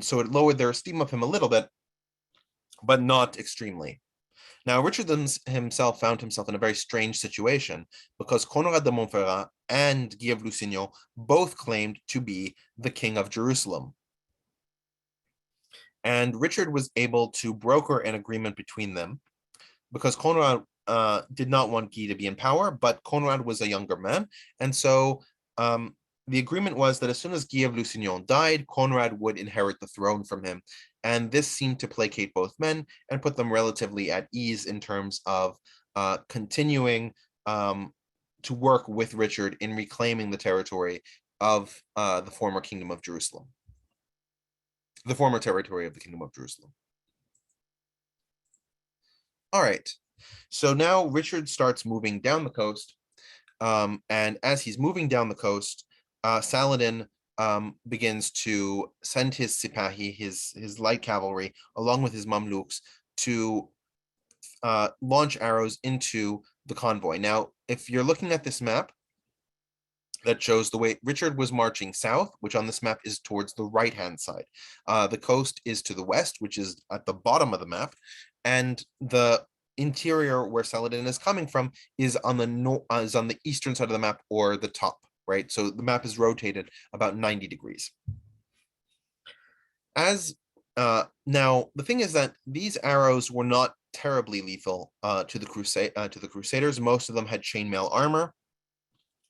so it lowered their esteem of him a little bit, but not extremely. Now, Richard himself found himself in a very strange situation because Conrad de Montferrat and Guy of Lusignan both claimed to be the king of Jerusalem. And Richard was able to broker an agreement between them because Conrad did not want Guy to be in power, but Conrad was a younger man. And so the agreement was that as soon as Guy of Lusignan died, Conrad would inherit the throne from him. And this seemed to placate both men and put them relatively at ease in terms of continuing to work with Richard in reclaiming the territory of the former Kingdom of Jerusalem. The former territory of the Kingdom of Jerusalem. All right. So now Richard starts moving down the coast. And as he's moving down the coast, Saladin begins to send his sipahi, his light cavalry, along with his Mamluks, to launch arrows into the convoy. Now, if you're looking at this map that shows the way Richard was marching south, which on this map is towards the right-hand side. The coast is to the west, which is at the bottom of the map, and the interior where Saladin is coming from is on the eastern side of the map, or the top. Right, so the map is rotated about 90 degrees. Now, the thing is that these arrows were not terribly lethal to the Crusaders. Most of them had chainmail armor,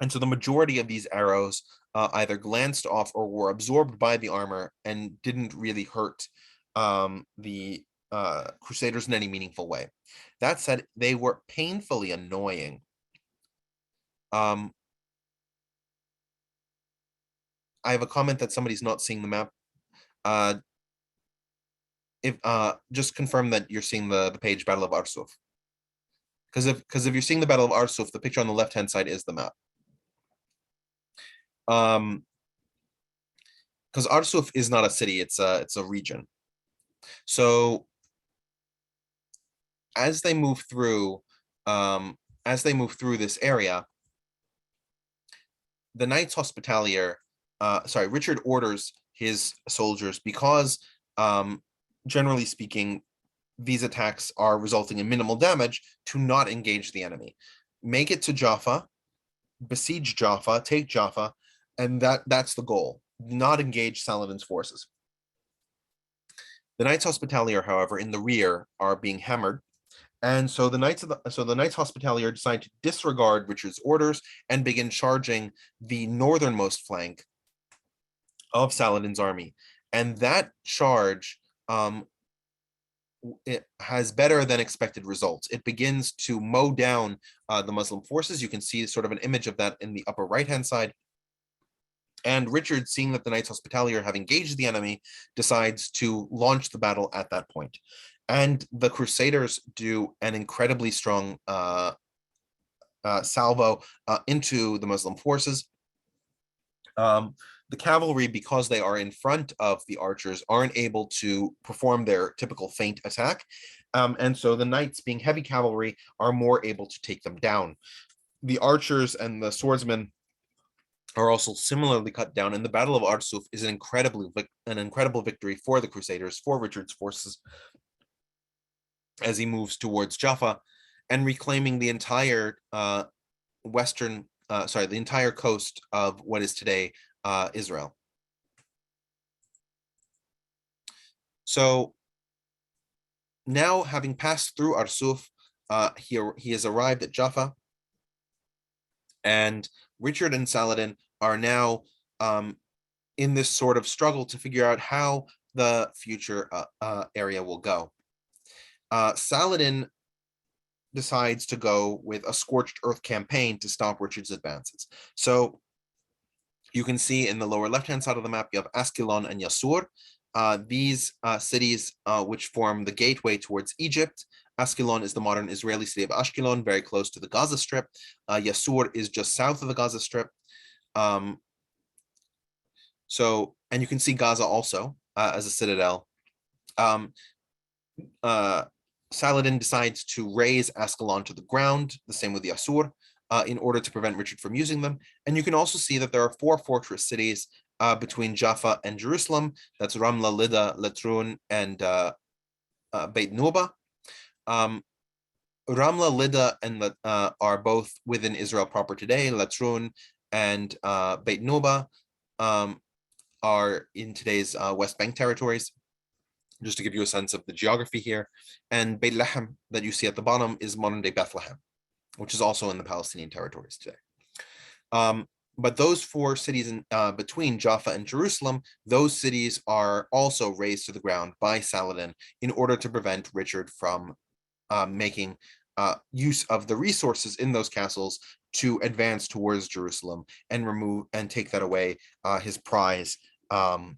and so the majority of these arrows either glanced off or were absorbed by the armor and didn't really hurt the Crusaders in any meaningful way. That said, they were painfully annoying. I have a comment that somebody's not seeing the map. If just confirm that you're seeing the page Battle of Arsuf. Because if you're seeing the Battle of Arsuf, the picture on the left-hand side is the map. Because Arsuf is not a city, it's a region. So as they move through this area, the Knights Hospitalier, Richard orders his soldiers, because generally speaking, these attacks are resulting in minimal damage, to not engage the enemy. Make it to Jaffa, besiege Jaffa, take Jaffa, and that's the goal. Not engage Saladin's forces. The Knights Hospitalier, however, in the rear are being hammered, and so the Knights Hospitalier decide to disregard Richard's orders and begin charging the northernmost flank of Saladin's army. And that charge it has better than expected results. It begins to mow down the Muslim forces. You can see sort of an image of that in the upper right-hand side. And Richard, seeing that the Knights Hospitalier have engaged the enemy, decides to launch the battle at that point. And the Crusaders do an incredibly strong salvo into the Muslim forces. The cavalry, because they are in front of the archers, aren't able to perform their typical feint attack. And so the knights, being heavy cavalry, are more able to take them down. The archers and the swordsmen are also similarly cut down, and the Battle of Arsuf is an incredible victory for the Crusaders, for Richard's forces, as he moves towards Jaffa and reclaiming the entire the entire coast of what is today Israel. So now, having passed through Arsuf, he has arrived at Jaffa, and Richard and Saladin are now in this sort of struggle to figure out how the future area will go. Saladin decides to go with a scorched earth campaign to stop Richard's advances. So you can see in the lower left-hand side of the map, you have Askelon and Yassur. These cities which form the gateway towards Egypt. Askelon is the modern Israeli city of Ashkelon, very close to the Gaza Strip. Yassur is just south of the Gaza Strip. And you can see Gaza also as a citadel. Saladin decides to raze Askelon to the ground, the same with Yassur, in order to prevent Richard from using them. And you can also see that there are 4 fortress cities between Jaffa and Jerusalem. That's Ramla, Lida, Latrun, and Beit Nuba. Ramla, Lida, and are both within Israel proper today. Latrun and Beit Nuba are in today's West Bank territories, just to give you a sense of the geography here. And Beit Lahem, that you see at the bottom, is modern-day Bethlehem, which is also in the Palestinian territories today. But those 4 cities in between Jaffa and Jerusalem, those cities are also razed to the ground by Saladin in order to prevent Richard from making use of the resources in those castles to advance towards Jerusalem and take that away, his prize, from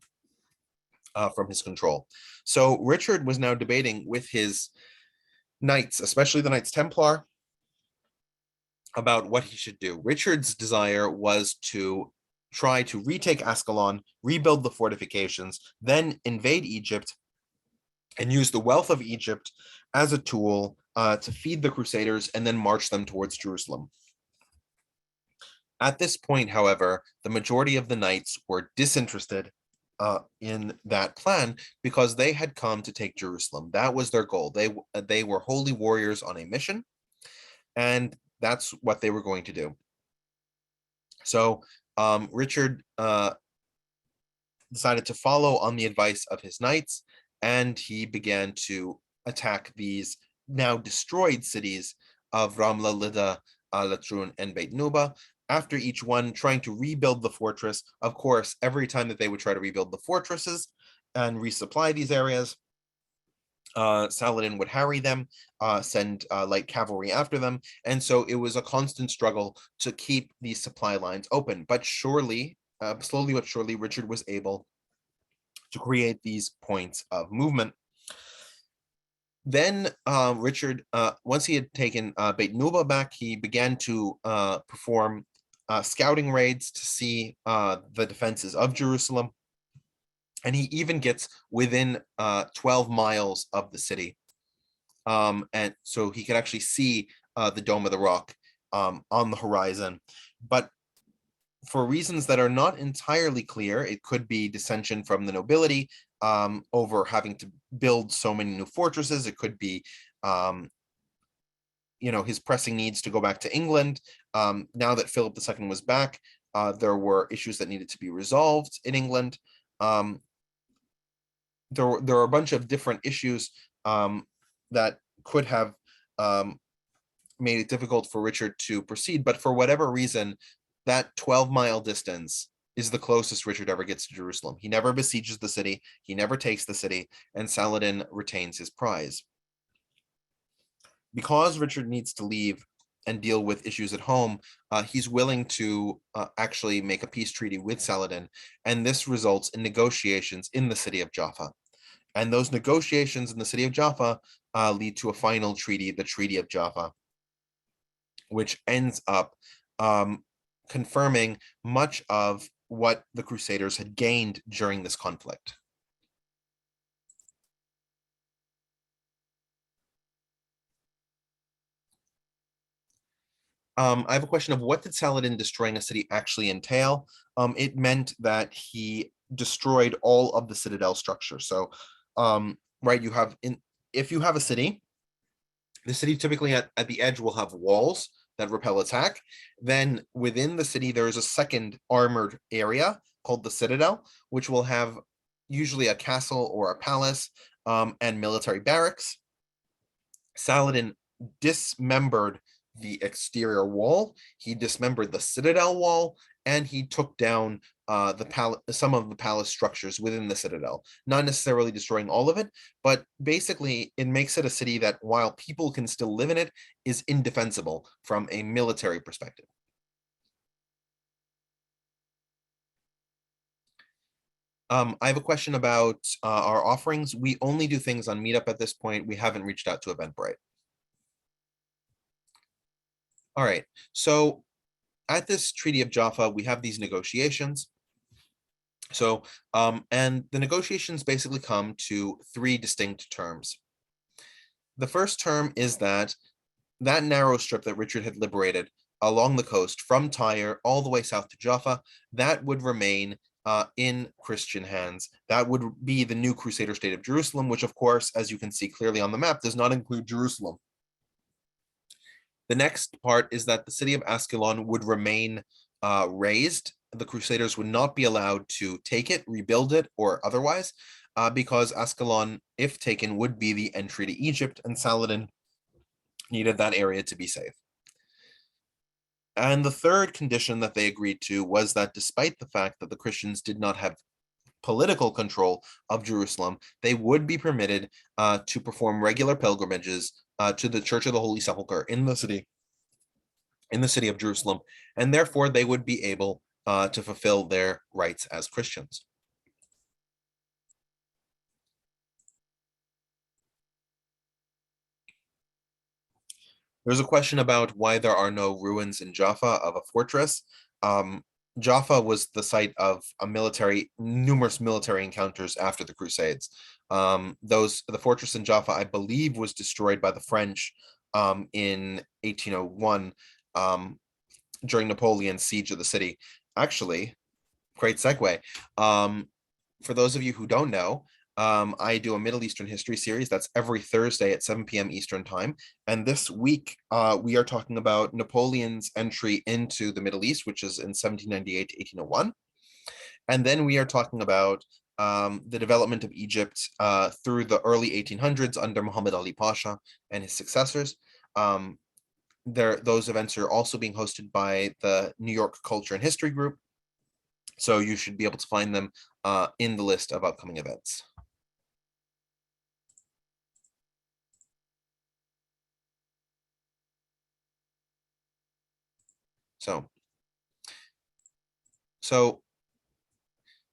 his control. So Richard was now debating with his knights, especially the Knights Templar, about what he should do. Richard's desire was to try to retake Ascalon, rebuild the fortifications, then invade Egypt, and use the wealth of Egypt as a tool to feed the Crusaders and then march them towards Jerusalem. At this point, however, the majority of the knights were disinterested in that plan, because they had come to take Jerusalem. That was their goal. They were holy warriors on a mission, and that's what they were going to do. So Richard decided to follow on the advice of his knights, and he began to attack these now destroyed cities of Ramla, Lida, Latrun, and Beit Nuba. After each one trying to rebuild the fortress, of course, every time that they would try to rebuild the fortresses and resupply these areas, Saladin would harry them, send light cavalry after them, and so it was a constant struggle to keep these supply lines open. But surely, slowly but surely, Richard was able to create these points of movement. Then Richard, once he had taken Beit Nuba back, he began to perform scouting raids to see the defenses of Jerusalem. And he even gets within 12 miles of the city. And so he could actually see the Dome of the Rock on the horizon. But for reasons that are not entirely clear, it could be dissension from the nobility over having to build so many new fortresses. It could be, his pressing needs to go back to England. Now that Philip II was back, there were issues that needed to be resolved in England. There are a bunch of different issues that could have made it difficult for Richard to proceed, but for whatever reason, that 12-mile distance is the closest Richard ever gets to Jerusalem. He never besieges the city, he never takes the city, and Saladin retains his prize. Because Richard needs to leave and deal with issues at home, he's willing to actually make a peace treaty with Saladin, and this results in negotiations in the city of Jaffa. And those negotiations in the city of Jaffa lead to a final treaty, the Treaty of Jaffa, which ends up confirming much of what the Crusaders had gained during this conflict. I have a question of what did Saladin destroying a city actually entail? It meant that he destroyed all of the citadel structure. So, right, if you have a city, the city typically at the edge will have walls that repel attack. Then within the city, there is a second armored area called the citadel, which will have usually a castle or a palace and military barracks. Saladin dismembered the exterior wall, he dismembered the citadel wall, and he took down some of the palace structures within the citadel, not necessarily destroying all of it, but basically it makes it a city that, while people can still live in it, is indefensible from a military perspective. I have a question about our offerings. We only do things on Meetup at this point. We haven't reached out to Eventbrite. All right, so at this Treaty of Jaffa, we have these negotiations. So, and the negotiations basically come to three distinct terms. The first term is that narrow strip that Richard had liberated along the coast from Tyre all the way south to Jaffa, that would remain in Christian hands. That would be the new Crusader state of Jerusalem, which, of course, as you can see clearly on the map, does not include Jerusalem. The next part is that the city of Ascalon would remain razed. The Crusaders would not be allowed to take it, rebuild it, or otherwise, because Ascalon, if taken, would be the entry to Egypt, and Saladin needed that area to be safe. And the third condition that they agreed to was that despite the fact that the Christians did not have political control of Jerusalem, they would be permitted to perform regular pilgrimages to the Church of the Holy Sepulchre in the city of Jerusalem, and therefore they would be able to fulfill their rights as Christians. There's a question about why there are no ruins in Jaffa of a fortress. Jaffa was the site of numerous military encounters after the Crusades. The fortress in Jaffa, I believe, was destroyed by the French in 1801 during Napoleon's siege of the city. Actually, great segue. For those of you who don't know, I do a Middle Eastern history series that's every Thursday at 7 p.m. Eastern time. And this week, we are talking about Napoleon's entry into the Middle East, which is in 1798 to 1801. And then we are talking about the development of Egypt through the early 1800s under Muhammad Ali Pasha and his successors. Those events are also being hosted by the New York Culture and History Group, so you should be able to find them in the list of upcoming events. So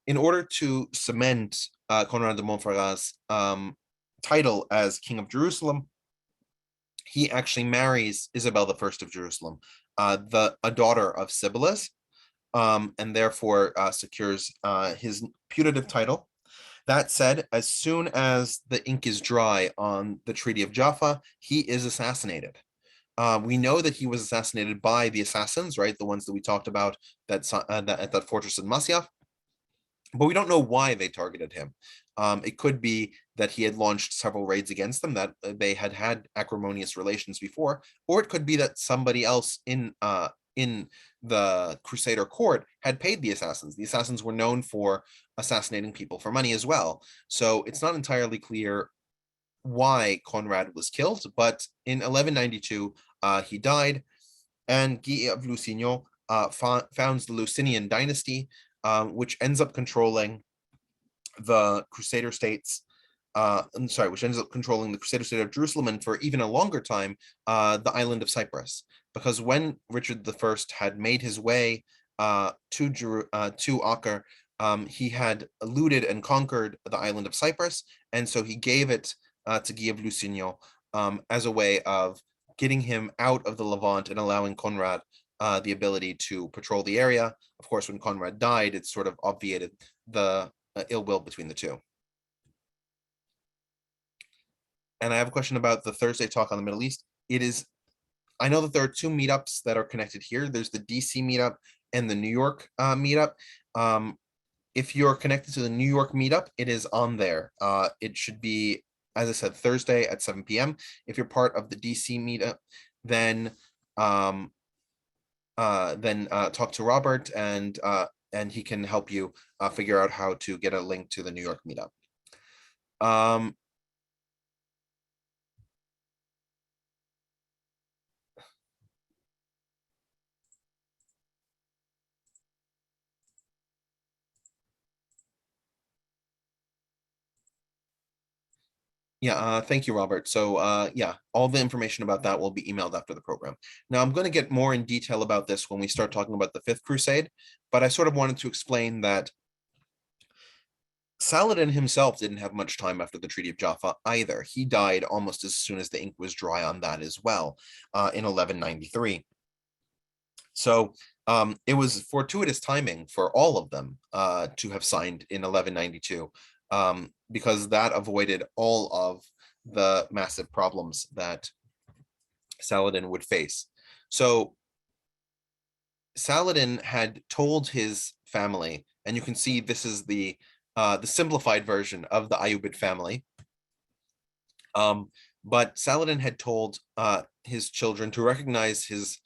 in order to cement Conrad de Montferrat's title as King of Jerusalem, he actually marries Isabel I of Jerusalem, a daughter of Sibyllus, and therefore secures his putative title. That said, as soon as the ink is dry on the Treaty of Jaffa, he is assassinated. We know that he was assassinated by the assassins, right? The ones that we talked about at that fortress in Masia. But we don't know why they targeted him. It could be that he had launched several raids against them, that they had had acrimonious relations before, or it could be that somebody else in the Crusader court had paid the assassins. The assassins were known for assassinating people for money as well. So it's not entirely clear why Conrad was killed, but in 1192, he died, and Guy of Lusignan founds the Lusinian dynasty, which ends up controlling the Crusader States. Which ends up controlling the Crusader State of Jerusalem, and for even a longer time, the island of Cyprus. Because when Richard I had made his way to Acre, he had looted and conquered the island of Cyprus, and so he gave it to Guy of Lusignan as a way of getting him out of the Levant and allowing Conrad the ability to patrol the area. Of course, when Conrad died, it sort of obviated the ill will between the two. And I have a question about the Thursday talk on the Middle East. I know that there are two meetups that are connected here. There's the DC meetup and the New York meetup. If you're connected to the New York meetup, it is on there. It should be, as I said, Thursday at 7 p.m. If you're part of the DC meetup, then talk to Robert, and he can help you figure out how to get a link to the New York meetup. Yeah, thank you, Robert. So yeah, all the information about that will be emailed after the program. Now, I'm going to get more in detail about this when we start talking about the Fifth Crusade, but I sort of wanted to explain that Saladin himself didn't have much time after the Treaty of Jaffa either. He died almost as soon as the ink was dry on that as well, in 1193. So it was fortuitous timing for all of them to have signed in 1192, because that avoided all of the massive problems that Saladin would face. So Saladin had told his family, and you can see this is the simplified version of the Ayyubid family. But Saladin had told his children to recognize his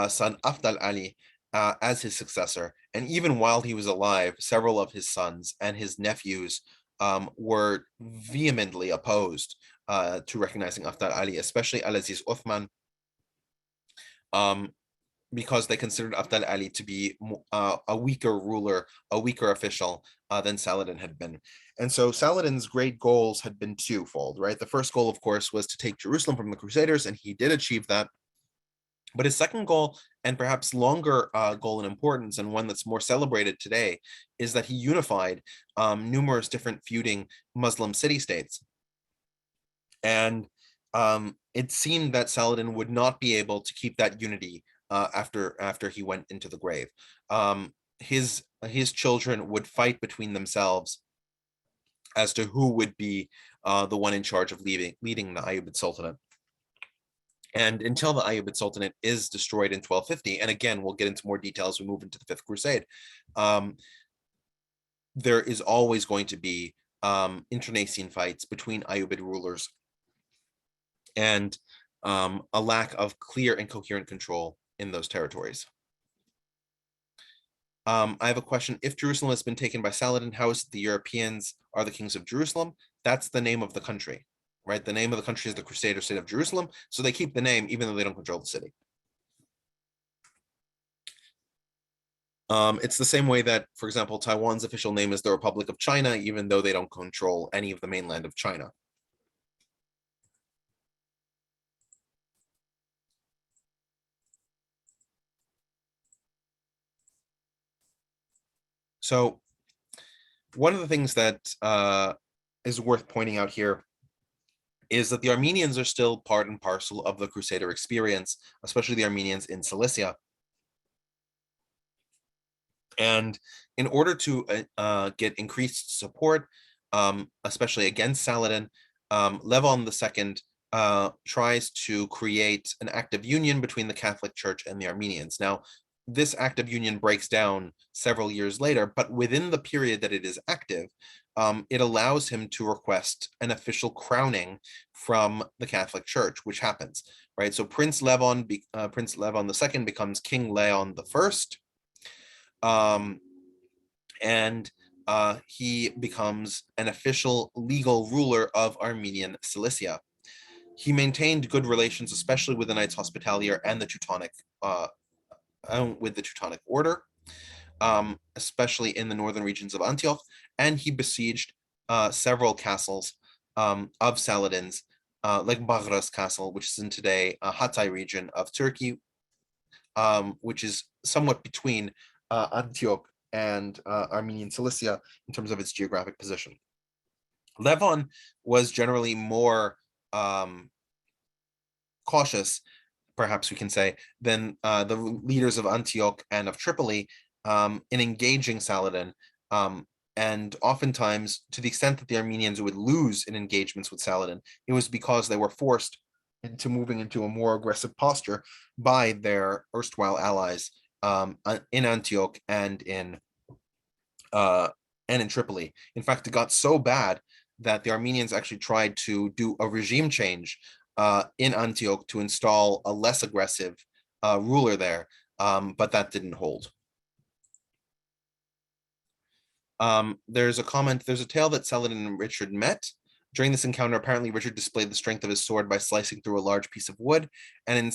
son Afdal Ali as his successor. And even while he was alive, several of his sons and his nephews were vehemently opposed to recognizing Afdal Ali, especially Al-Aziz Uthman, because they considered Afdal Ali to be a weaker ruler, a weaker official than Saladin had been. And so Saladin's great goals had been twofold, right? The first goal, of course, was to take Jerusalem from the Crusaders, and he did achieve that. But his second goal, and perhaps longer goal in importance, and one that's more celebrated today, is that he unified numerous different feuding Muslim city-states. And it seemed that Saladin would not be able to keep that unity after he went into the grave. His children would fight between themselves as to who would be the one in charge of leading the Ayyubid Sultanate. And until the Ayyubid Sultanate is destroyed in 1250, and again, we'll get into more detail as we move into the Fifth Crusade, there is always going to be internecine fights between Ayyubid rulers, and a lack of clear and coherent control in those territories. I have a question. If Jerusalem has been taken by Saladin, how is it the Europeans are the kings of Jerusalem? That's the name of the country, right? The name of the country is the Crusader State of Jerusalem. So they keep the name even though they don't control the city. It's the same way that, for example, Taiwan's official name is the Republic of China, even though they don't control any of the mainland of China. So one of the things that is worth pointing out here is that the Armenians are still part and parcel of the Crusader experience, especially the Armenians in Cilicia. And in order to get increased support, especially against Saladin, Levon II tries to create an active union between the Catholic Church and the Armenians. Now, this active union breaks down several years later, but within the period that it is active, it allows him to request an official crowning from the Catholic Church, which happens, right? So Prince Levon II becomes King Leon I, and he becomes an official legal ruler of Armenian Cilicia. He maintained good relations, especially with the Knights Hospitalier and the Teutonic, with the Teutonic Order, especially in the northern regions of Antioch, and he besieged several castles of Saladin's, like Baghras Castle, which is in today Hatay region of Turkey, which is somewhat between Antioch and Armenian Cilicia in terms of its geographic position. Levon was generally more cautious, perhaps we can say, than the leaders of Antioch and of Tripoli in engaging Saladin. And oftentimes, to the extent that the Armenians would lose in engagements with Saladin, it was because they were forced into moving into a more aggressive posture by their erstwhile allies in Antioch and in Tripoli. In fact, it got so bad that the Armenians actually tried to do a regime change in Antioch to install a less aggressive ruler there, but that didn't hold. There's a tale that Saladin and Richard met. During this encounter, apparently Richard displayed the strength of his sword by slicing through a large piece of wood, and in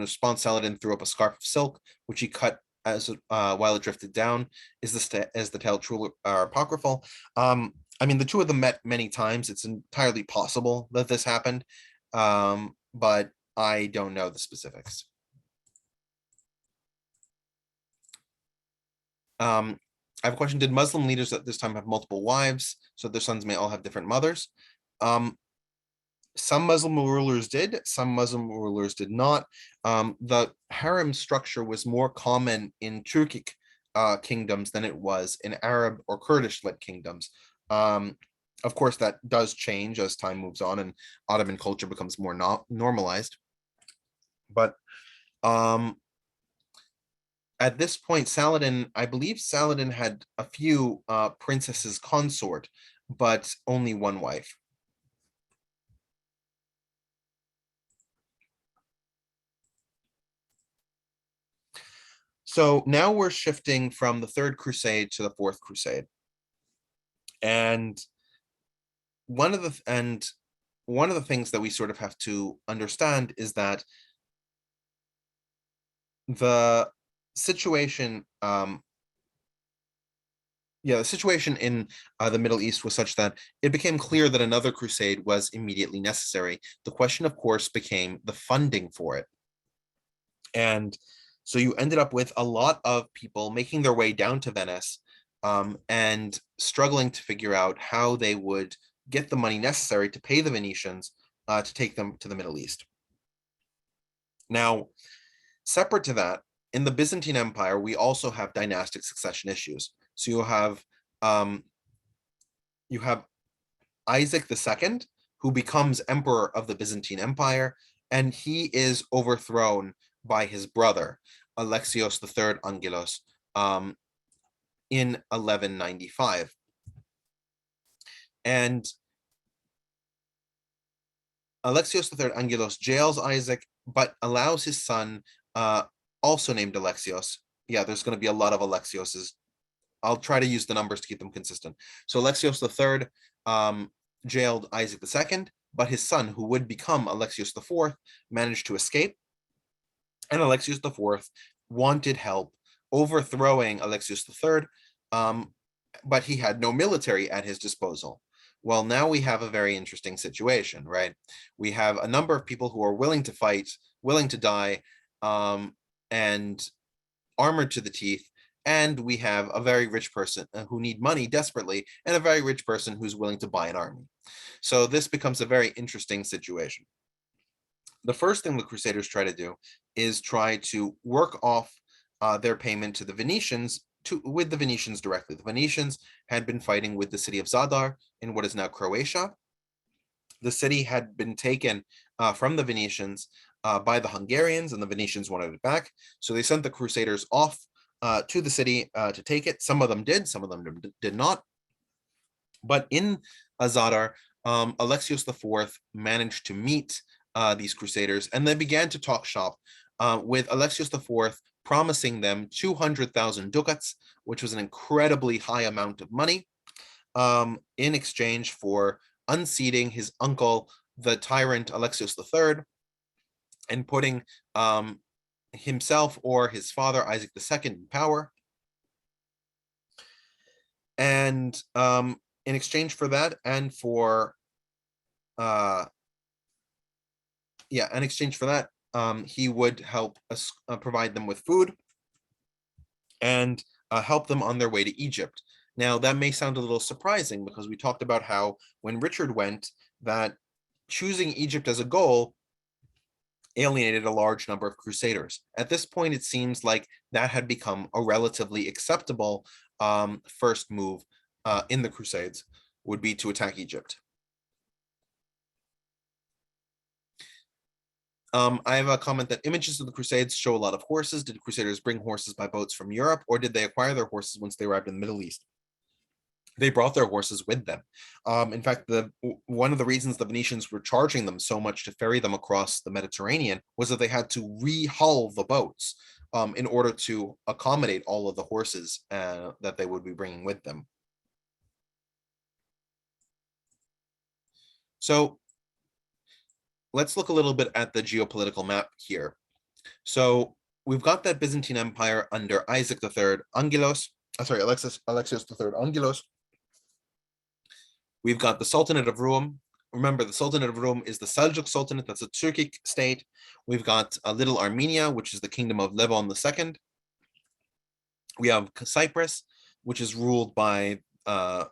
response, Saladin threw up a scarf of silk, which he cut as while it drifted down. Is the tale true or apocryphal? I mean, the two of them met many times. It's entirely possible that this happened, but I don't know the specifics. I have a question. Did Muslim leaders at this time have multiple wives so their sons may all have different mothers? Some Muslim rulers did, some Muslim rulers did not. The harem structure was more common in Turkic kingdoms than it was in Arab or Kurdish-led kingdoms. Of course, that does change as time moves on and Ottoman culture becomes more normalized. But at this point, I believe Saladin had a few princesses consort, but only one wife. So now we're shifting from the Third Crusade to the Fourth Crusade. And one of the things that we sort of have to understand is that the situation in the Middle East was such that it became clear that another crusade was immediately necessary. The question, of course, became the funding for it. And so you ended up with a lot of people making their way down to Venice and struggling to figure out how they would get the money necessary to pay the Venetians to take them to the Middle East. Now, separate to that, in the Byzantine Empire, we also have dynastic succession issues. So you have Isaac II, who becomes emperor of the Byzantine Empire, and he is overthrown by his brother, Alexios III Angelos, in 1195. And Alexios III Angelos jails Isaac, but allows his son, also named Alexios, yeah, there's going to be a lot of Alexioses. I'll try to use the numbers to keep them consistent. So Alexios III jailed Isaac II, but his son, who would become Alexios IV, managed to escape. And Alexios IV wanted help overthrowing Alexios III, but he had no military at his disposal. Well, now we have a very interesting situation, right? We have a number of people who are willing to fight, willing to die, and armored to the teeth. And we have a very rich person who need money desperately, and a very rich person who's willing to buy an army. So this becomes a very interesting situation. The first thing the Crusaders try to do is try to work off their payment to the Venetians with the Venetians directly. The Venetians had been fighting with the city of Zadar in what is now Croatia. The city had been taken from the Venetians by the Hungarians, and the Venetians wanted it back. So they sent the Crusaders off to the city to take it. Some of them did, some of them did not. But in Zadar, Alexios IV managed to meet these Crusaders, and they began to talk shop with Alexios IV promising them 200,000 ducats, which was an incredibly high amount of money, in exchange for unseating his uncle, the tyrant Alexios III, and putting himself or his father, Isaac II, in power. And in exchange for that, and for in exchange for that, he would help us provide them with food and help them on their way to Egypt. Now, that may sound a little surprising because we talked about how when Richard went, that choosing Egypt as a goal alienated a large number of Crusaders. At this point, it seems like that had become a relatively acceptable first move in the Crusades, would be to attack Egypt. I have a comment that images of the Crusades show a lot of horses. Did Crusaders bring horses by boats from Europe, or did they acquire their horses once they arrived in the Middle East? They brought their horses with them. In fact, one of the reasons the Venetians were charging them so much to ferry them across the Mediterranean was that they had to rehull the boats in order to accommodate all of the horses that they would be bringing with them. So let's look a little bit at the geopolitical map here. So we've got that Byzantine Empire under Isaac III Angelos, Alexios III Angelos. We've got the Sultanate of Rum. Remember, the Sultanate of Rum is the Seljuk Sultanate. That's a Turkic state. We've got a little Armenia, which is the kingdom of Levon II. We have Cyprus, which is ruled by the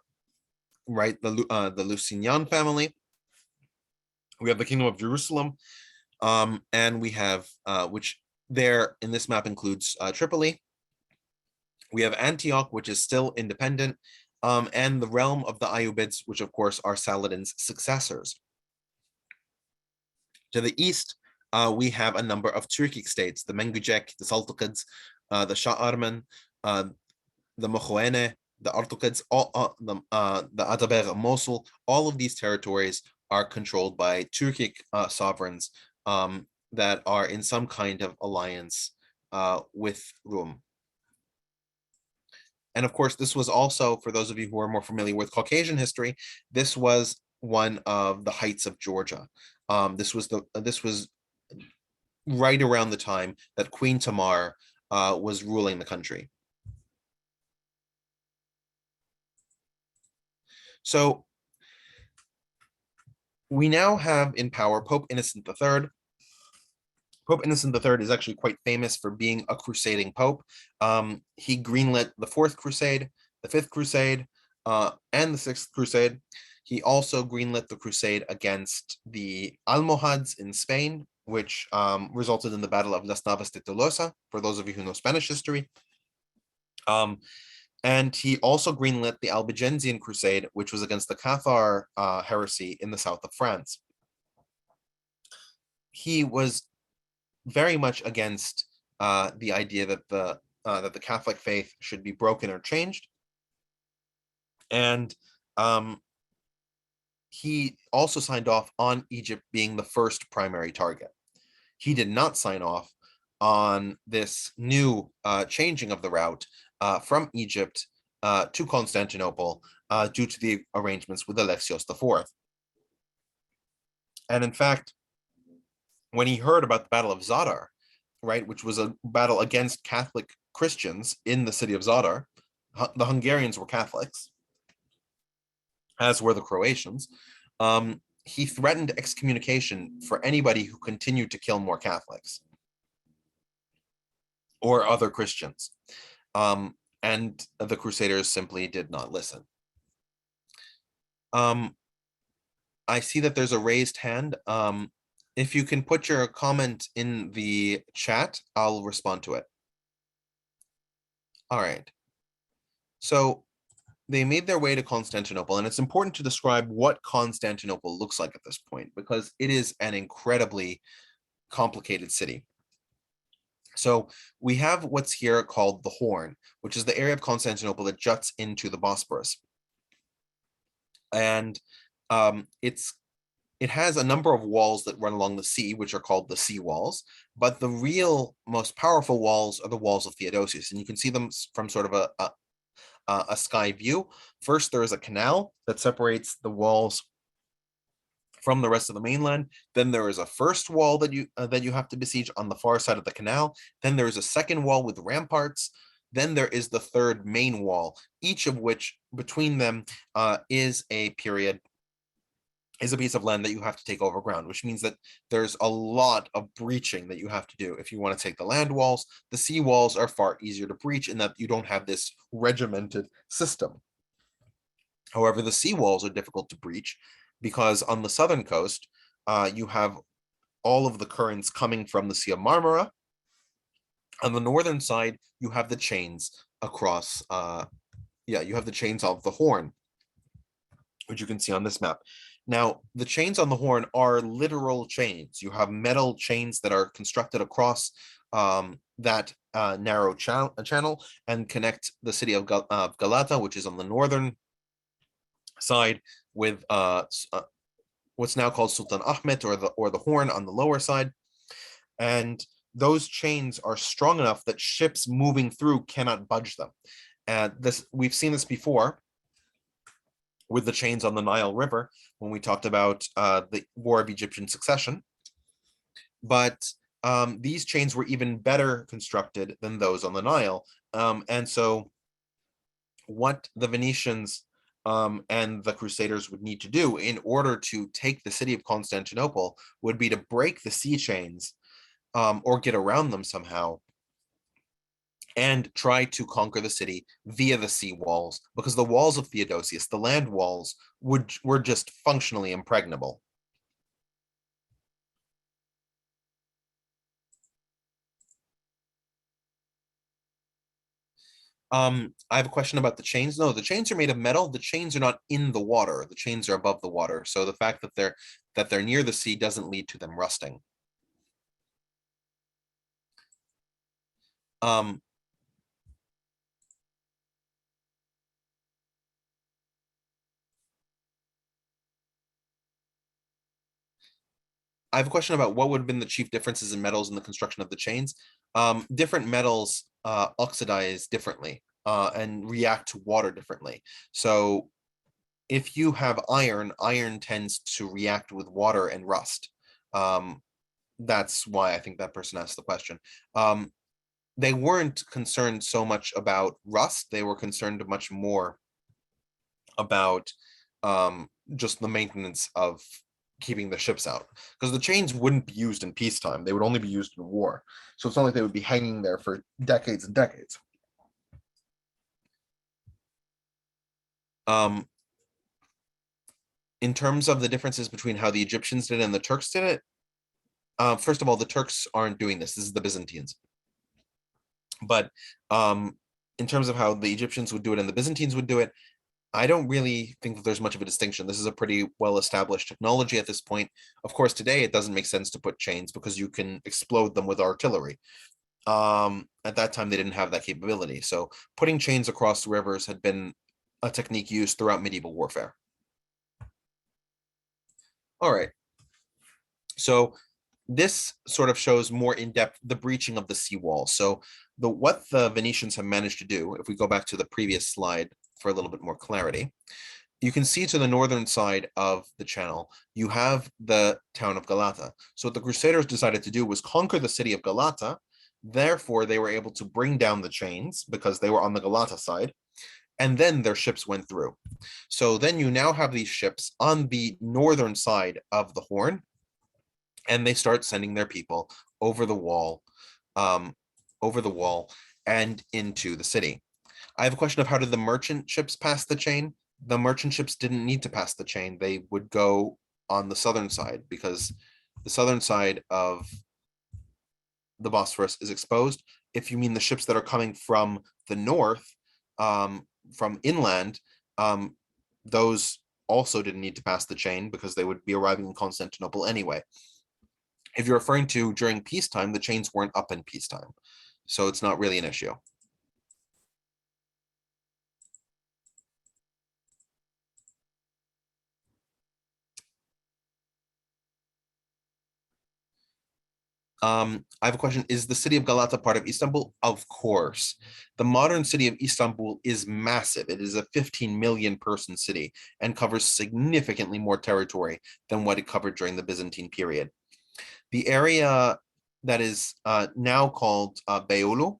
Lusignan family. We have the kingdom of Jerusalem, and we have which there in this map includes Tripoli. We have Antioch, which is still independent, and the realm of the Ayyubids, which of course are Saladin's successors. To the east, we have a number of Turkic states: the Mengücek, the Selçukids, the Shah Arman, the Mohoene, the Artukids, the Atabeq, Mosul. All of these territories are controlled by Turkic sovereigns that are in some kind of alliance with Rum. And of course, this was also, for those of you who are more familiar with Caucasian history, this was one of the heights of Georgia. This was right around the time that Queen Tamar was ruling the country. So we now have in power Pope Innocent III. Pope Innocent III is actually quite famous for being a crusading pope. He greenlit the Fourth Crusade, the Fifth Crusade, and the Sixth Crusade. He also greenlit the crusade against the Almohads in Spain, which resulted in the Battle of Las Navas de Tolosa, for those of you who know Spanish history. And he also greenlit the Albigensian Crusade, which was against the Cathar heresy in the south of France. He was very much against the idea that the Catholic faith should be broken or changed. And he also signed off on Egypt being the first primary target. He did not sign off on this new changing of the route from Egypt to Constantinople due to the arrangements with Alexios IV. And in fact, when he heard about the Battle of Zadar, right, which was a battle against Catholic Christians in the city of Zadar, the Hungarians were Catholics, as were the Croatians. He threatened excommunication for anybody who continued to kill more Catholics or other Christians. And the Crusaders simply did not listen. I see that there's a raised hand. If you can put your comment in the chat, I'll respond to it. All right. So they made their way to Constantinople, and it's important to describe what Constantinople looks like at this point, because it is an incredibly complicated city. So we have what's here called the Horn, which is the area of Constantinople that juts into the Bosporus. And it has a number of walls that run along the sea, which are called the sea walls. But the real most powerful walls are the walls of Theodosius, and you can see them from sort of a sky view. First, there is a canal that separates the walls from the rest of the mainland. Then there is a first wall that you have to besiege on the far side of the canal. Then there is a second wall with ramparts. Then there is the third main wall, each of which between them is a piece of land that you have to take over ground, which means that there's a lot of breaching that you have to do if you want to take the land walls. The sea walls are far easier to breach in that you don't have this regimented system. However, the sea walls are difficult to breach because on the southern coast, you have all of the currents coming from the Sea of Marmara. On the northern side, you have the chains across, you have the chains of the Horn, which you can see on this map. Now, the chains on the Horn are literal chains. You have metal chains that are constructed across that narrow channel and connect the city of Galata, which is on the northern side, with what's now called Sultan Ahmet, or the Horn on the lower side. And those chains are strong enough that ships moving through cannot budge them. And we've seen this before with the chains on the Nile River when we talked about the War of Egyptian Succession. But these chains were even better constructed than those on the Nile. And so what the Venetians and the Crusaders would need to do in order to take the city of Constantinople would be to break the sea chains or get around them somehow and try to conquer the city via the sea walls, because the walls of Theodosius, the land walls, were just functionally impregnable. I have a question about the chains. No, the chains are made of metal. The chains are not in the water. The chains are above the water. So the fact that they're near the sea doesn't lead to them rusting. I have a question about what would have been the chief differences in metals in the construction of the chains. Different metals oxidize differently and react to water differently. So if you have iron tends to react with water and rust. That's why I think that person asked the question. They weren't concerned so much about rust. They were concerned much more about just the maintenance of keeping the ships out, because the chains wouldn't be used in peacetime. They would only be used in war. So it's not like they would be hanging there for decades and decades. In terms of the differences between how the Egyptians did it and the Turks did it, first of all, the Turks aren't doing this. This is the Byzantines. But in terms of how the Egyptians would do it and the Byzantines would do it, I don't really think that there's much of a distinction. This is a pretty well-established technology at this point. Of course, today it doesn't make sense to put chains because you can explode them with artillery. At that time, they didn't have that capability. So putting chains across the rivers had been a technique used throughout medieval warfare. All right. So this sort of shows more in depth the breaching of the seawall. So what the Venetians have managed to do, if we go back to the previous slide for a little bit more clarity, you can see to the northern side of the channel, you have the town of Galata. So what the Crusaders decided to do was conquer the city of Galata. Therefore, they were able to bring down the chains because they were on the Galata side. And then their ships went through. So then you now have these ships on the northern side of the Horn, and they start sending their people over the wall, um, and into the city. I have a question of how did the merchant ships pass the chain? The merchant ships didn't need to pass the chain. They would go on the southern side because the southern side of the Bosphorus is exposed. If you mean the ships that are coming from the north, from inland, those also didn't need to pass the chain because they would be arriving in Constantinople anyway. If you're referring to during peacetime, the chains weren't up in peacetime, so it's not really an issue. I have a question. Is the city of Galata part of Istanbul? Of course. The modern city of Istanbul is massive. It is a 15 million person city and covers significantly more territory than what it covered during the Byzantine period. The area that is now called Beyoğlu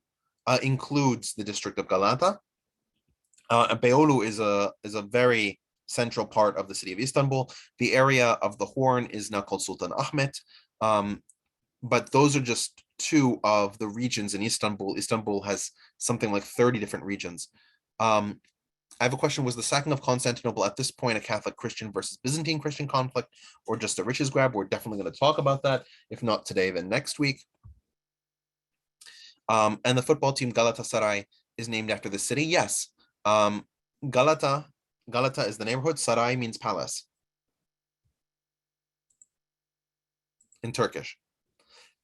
includes the district of Galata. Beyoğlu is a very central part of the city of Istanbul. The area of the Horn is now called Sultan Ahmet. But those are just two of the regions in Istanbul. Istanbul has something like 30 different regions. I have a question. Was the sacking of Constantinople at this point a Catholic Christian versus Byzantine Christian conflict or just a riches grab? We're definitely going to talk about that. If not today, then next week. And the football team Galatasaray is named after the city. Yes. Galata is the neighborhood. Saray means palace in Turkish.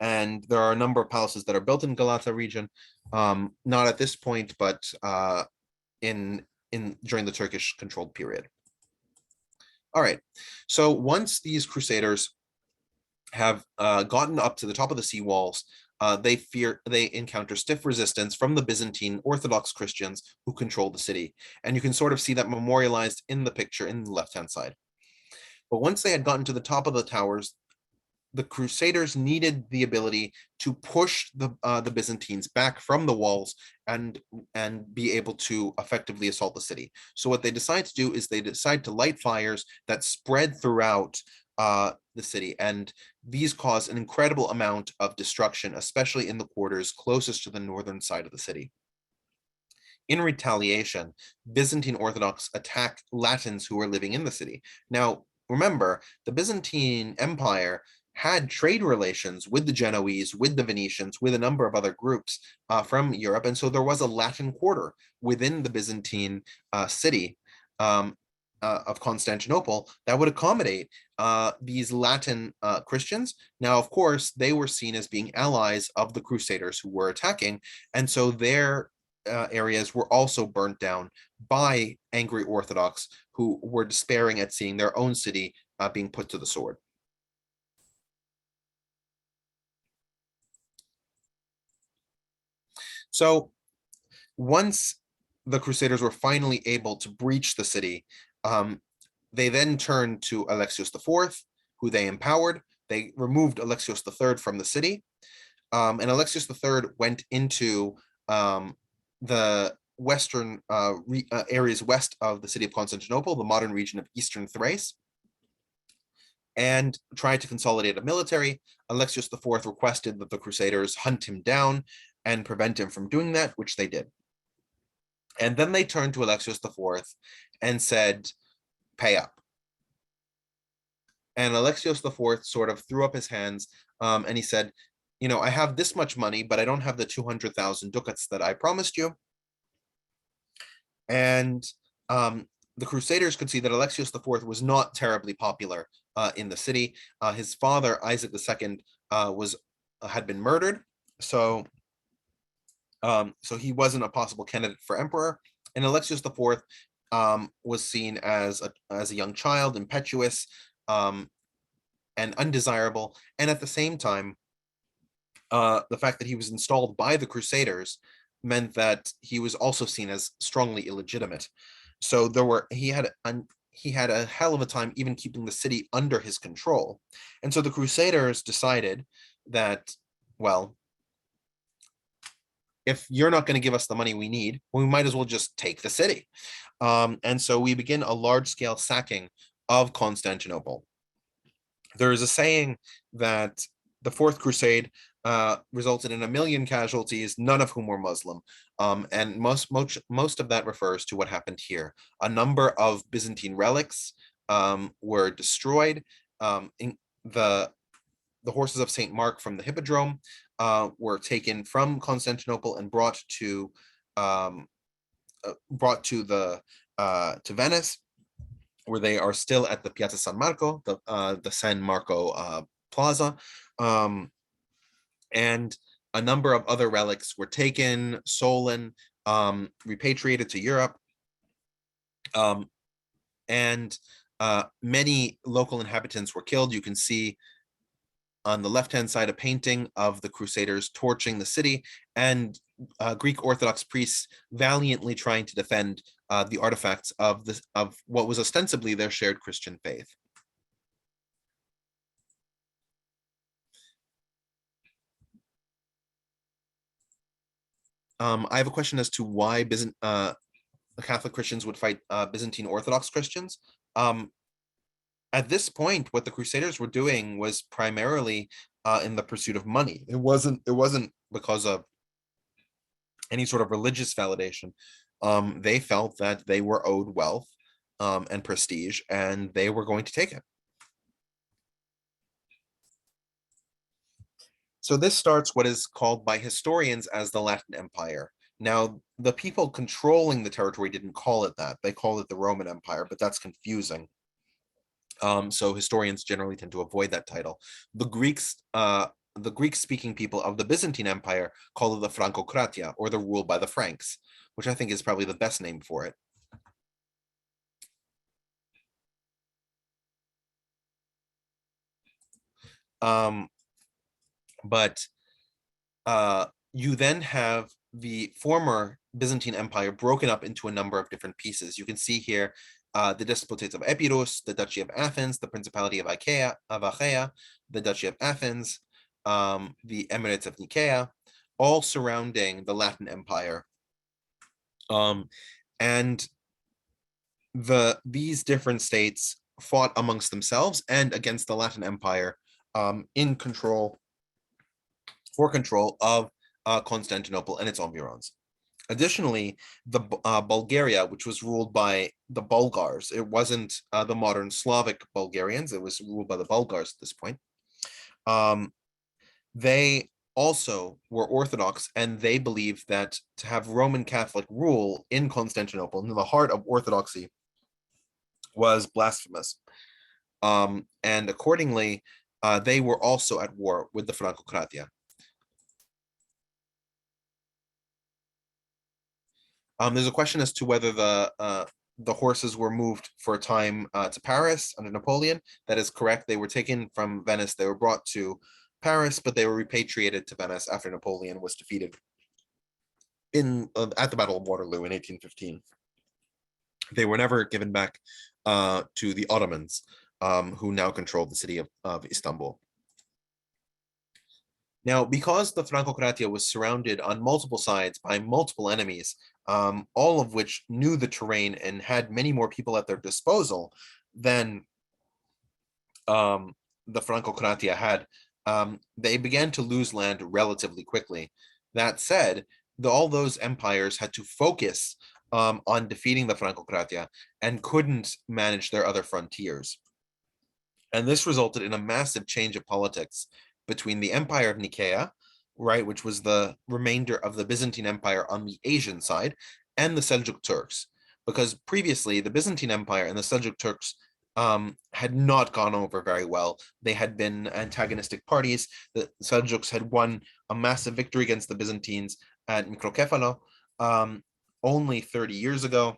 And there are a number of palaces that are built in Galata region, not at this point, but in during the Turkish controlled period. All right, so once these crusaders have gotten up to the top of the sea walls, they encounter stiff resistance from the Byzantine Orthodox Christians who control the city, and you can sort of see that memorialized in the picture in the left-hand side. But once they had gotten to the top of the towers, the Crusaders needed the ability to push the Byzantines back from the walls and be able to effectively assault the city. So what they decide to do is they decide to light fires that spread throughout the city, and these cause an incredible amount of destruction, especially in the quarters closest to the northern side of the city. In retaliation, Byzantine Orthodox attack Latins who were living in the city. Now, remember, the Byzantine Empire had trade relations with the Genoese, with the Venetians, with a number of other groups from Europe. And so there was a Latin quarter within the Byzantine city of Constantinople that would accommodate these Latin Christians. Now, of course, they were seen as being allies of the Crusaders who were attacking. And so their areas were also burnt down by angry Orthodox who were despairing at seeing their own city being put to the sword. So once the Crusaders were finally able to breach the city, they then turned to Alexios IV, who they empowered. They removed Alexios III from the city, and Alexios III went into the western areas west of the city of Constantinople, the modern region of Eastern Thrace, and tried to consolidate a military. Alexios IV requested that the Crusaders hunt him down and prevent him from doing that, which they did. And then they turned to Alexios IV and said, pay up. And Alexios IV sort of threw up his hands and he said, you know, I have this much money, but I don't have the 200,000 ducats that I promised you. And the Crusaders could see that Alexios IV was not terribly popular in the city. His father, Isaac II, had been murdered. So he wasn't a possible candidate for emperor, and Alexios IV was seen as a young child, impetuous, and undesirable. And at the same time, the fact that he was installed by the Crusaders meant that he was also seen as strongly illegitimate. So he had a hell of a time even keeping the city under his control. And so the Crusaders decided that, well, if you're not going to give us the money we need, we might as well just take the city. And so we begin a large-scale sacking of Constantinople. There is a saying that the Fourth Crusade resulted in 1 million casualties, none of whom were Muslim. And most of that refers to what happened here. A number of Byzantine relics were destroyed. In the horses of St. Mark from the Hippodrome were taken from Constantinople and brought to Venice, where they are still at the Piazza San Marco, the San Marco Plaza. And a number of other relics were taken, stolen, repatriated to Europe. And many local inhabitants were killed. You can see on the left-hand side a painting of the Crusaders torching the city, and Greek Orthodox priests valiantly trying to defend the artifacts of what was ostensibly their shared Christian faith. I have a question as to why the Catholic Christians would fight Byzantine Orthodox Christians. At this point, what the Crusaders were doing was primarily in the pursuit of money. It wasn't because of any sort of religious validation. They felt that they were owed wealth and prestige, and they were going to take it. So this starts what is called by historians as the Latin Empire. Now, the people controlling the territory didn't call it that. They called it the Roman Empire, but that's confusing. So historians generally tend to avoid that title. The Greek-speaking people of the Byzantine Empire call it the Francocratia, or the rule by the Franks, which I think is probably the best name for it. But you then have the former Byzantine Empire broken up into a number of different pieces. You can see here the Despotates of Epirus, the Duchy of Athens, the Principality of Achaea, the Duchy of Athens, the Emirates of Nicaea, all surrounding the Latin Empire. And these different states fought amongst themselves and against the Latin Empire for control of Constantinople and its environs. Additionally, the Bulgaria, which was ruled by the Bulgars, it wasn't the modern Slavic Bulgarians, it was ruled by the Bulgars at this point. They also were Orthodox, and they believed that to have Roman Catholic rule in Constantinople, in the heart of Orthodoxy, was blasphemous. And accordingly, they were also at war with the Francocratia. There's a question as to whether the horses were moved for a time to Paris under Napoleon. That is correct. They were taken from Venice. They were brought to Paris, but they were repatriated to Venice after Napoleon was defeated at the Battle of Waterloo in 1815. They were never given back to the Ottomans, who now controlled the city of Istanbul. Now, because the Francocratia was surrounded on multiple sides by multiple enemies, all of which knew the terrain and had many more people at their disposal than the Francocratia had, they began to lose land relatively quickly. That said, all those empires had to focus on defeating the Francocratia and couldn't manage their other frontiers. And this resulted in a massive change of politics between the Empire of Nicaea, right, which was the remainder of the Byzantine Empire on the Asian side, and the Seljuk Turks. Because previously, the Byzantine Empire and the Seljuk Turks had not gone over very well. They had been antagonistic parties. The Seljuks had won a massive victory against the Byzantines at Microkephalo only 30 years ago.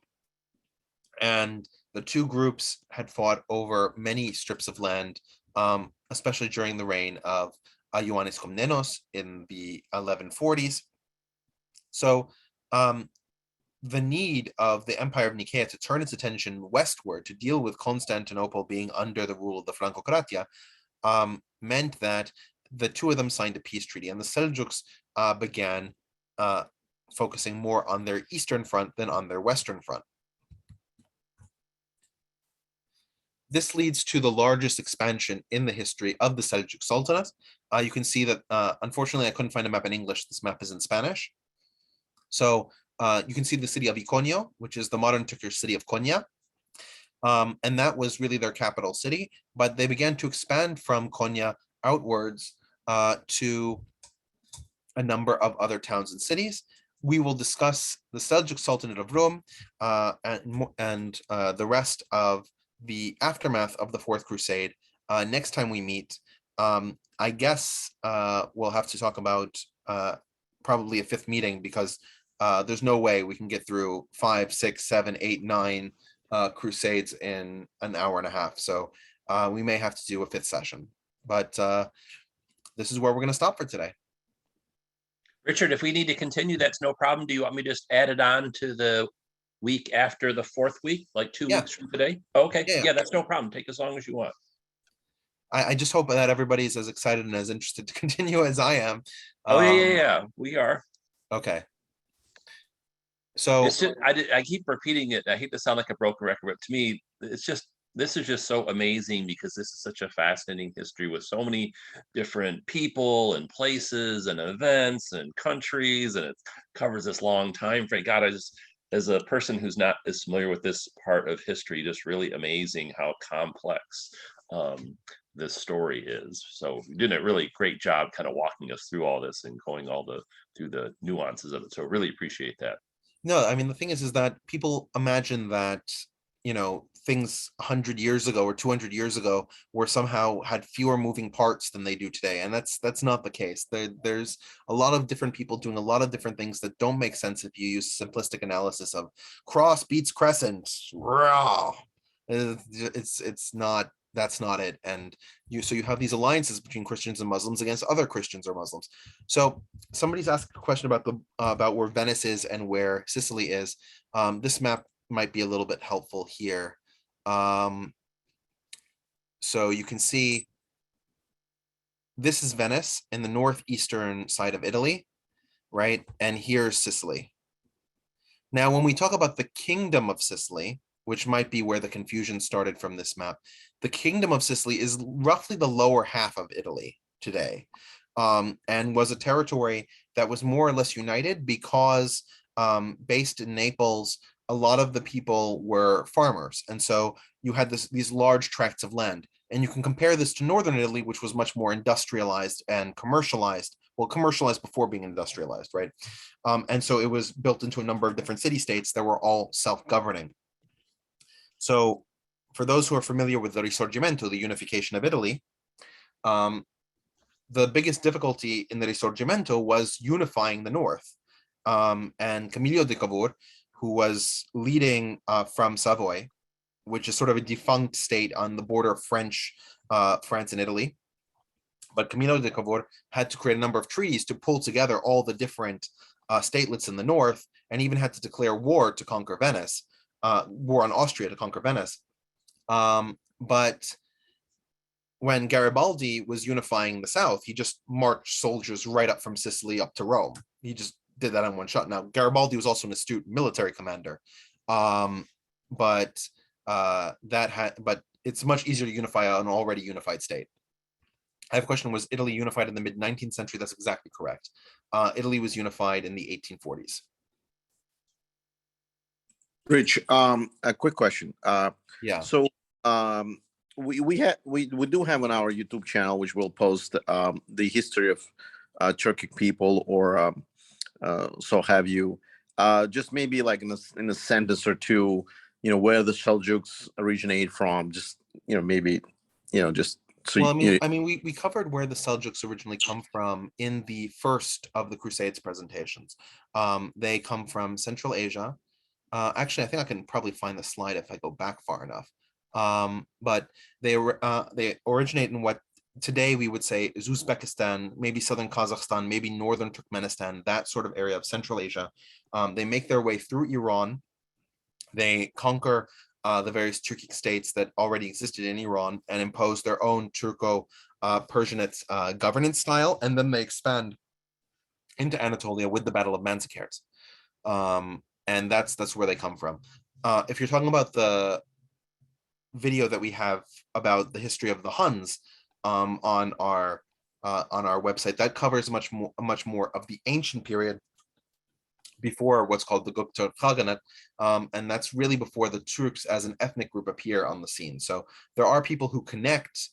And the two groups had fought over many strips of land especially during the reign of Ioannis Komnenos in the 1140s. So the need of the Empire of Nicaea to turn its attention westward to deal with Constantinople being under the rule of the Francocratia meant that the two of them signed a peace treaty, and the Seljuks began focusing more on their eastern front than on their western front. This leads to the largest expansion in the history of the Seljuk Sultanate. You can see that, unfortunately, I couldn't find a map in English. This map is in Spanish. So you can see the city of Iconio, which is the modern Turkish city of Konya. And that was really their capital city. But they began to expand from Konya outwards to a number of other towns and cities. We will discuss the Seljuk Sultanate of Rome and the rest of the aftermath of the Fourth Crusade next time we meet. I guess we'll have to talk about probably a fifth meeting, because there's no way we can get through 5, 6, 7, 8, 9 crusades in an hour and a half. So we may have to do a fifth session. But this is where we're going to stop for today. Richard, if we need to continue, that's no problem. Do you want me to just add it on to the week after the fourth week, like 2 weeks from today? Okay, yeah, that's no problem. Take as long as you want. I just hope that everybody's as excited and as interested to continue as I am. Oh, yeah, we are. Okay. So I keep repeating it. I hate to sound like a broken record, but to me, this is just so amazing, because this is such a fascinating history with so many different people and places and events and countries, and it covers this long time frame. God, as a person who's not as familiar with this part of history, just really amazing how complex this story is. So you did a really great job kind of walking us through all this and going through the nuances of it. So really appreciate that. No, I mean, the thing is that people imagine that, things 100 years ago or 200 years ago were somehow had fewer moving parts than they do today. And that's not the case. There's a lot of different people doing a lot of different things that don't make sense if you use simplistic analysis of cross beats crescent. It's not, that's not it. And you have these alliances between Christians and Muslims against other Christians or Muslims. So somebody's asked a question about where Venice is and where Sicily is. This map might be a little bit helpful here. So you can see this is Venice in the northeastern side of Italy, right? And here's Sicily. Now, when we talk about the Kingdom of Sicily, which might be where the confusion started from this map, the Kingdom of Sicily is roughly the lower half of Italy today, and was a territory that was more or less united because based in Naples, a lot of the people were farmers. And so you had these large tracts of land. And you can compare this to Northern Italy, which was much more industrialized and commercialized. Well, commercialized before being industrialized, right? And so it was built into a number of different city-states that were all self-governing. So for those who are familiar with the Risorgimento, the unification of Italy, the biggest difficulty in the Risorgimento was unifying the North. And Camillo de Cavour, who was leading from Savoy, which is sort of a defunct state on the border of France and Italy. But Camillo de Cavour had to create a number of treaties to pull together all the different statelets in the north, and even had to declare war to conquer Venice, war on Austria to conquer Venice. But when Garibaldi was unifying the south, he just marched soldiers right up from Sicily up to Rome. He just did that in one shot. Now, Garibaldi was also an astute military commander, but it's much easier to unify an already unified state. I have a question: was Italy unified in the mid-19th century? That's exactly correct. Italy was unified in the 1840s. Rich, a quick question. Yeah. So we do have on our YouTube channel, which we'll post the history of Turkic people, or so have you. Just maybe like in a sentence or two, where the Seljuks originate from. Just maybe just. So, well, I mean, we covered where the Seljuks originally come from in the first of the Crusades presentations. They come from Central Asia. Actually, I think I can probably find the slide if I go back far enough. But they originate in what today we would say is Uzbekistan, maybe southern Kazakhstan, maybe northern Turkmenistan, that sort of area of Central Asia. They make their way through Iran. They conquer the various Turkic states that already existed in Iran and impose their own Turco-Persianate governance style, and then they expand into Anatolia with the Battle of Manzikert. And that's where they come from. If you're talking about the video that we have about the history of the Huns on our website, that covers much more of the ancient period before what's called the Gupta Khaganate, and that's really before the Turks as an ethnic group appear on the scene. So there are people who connect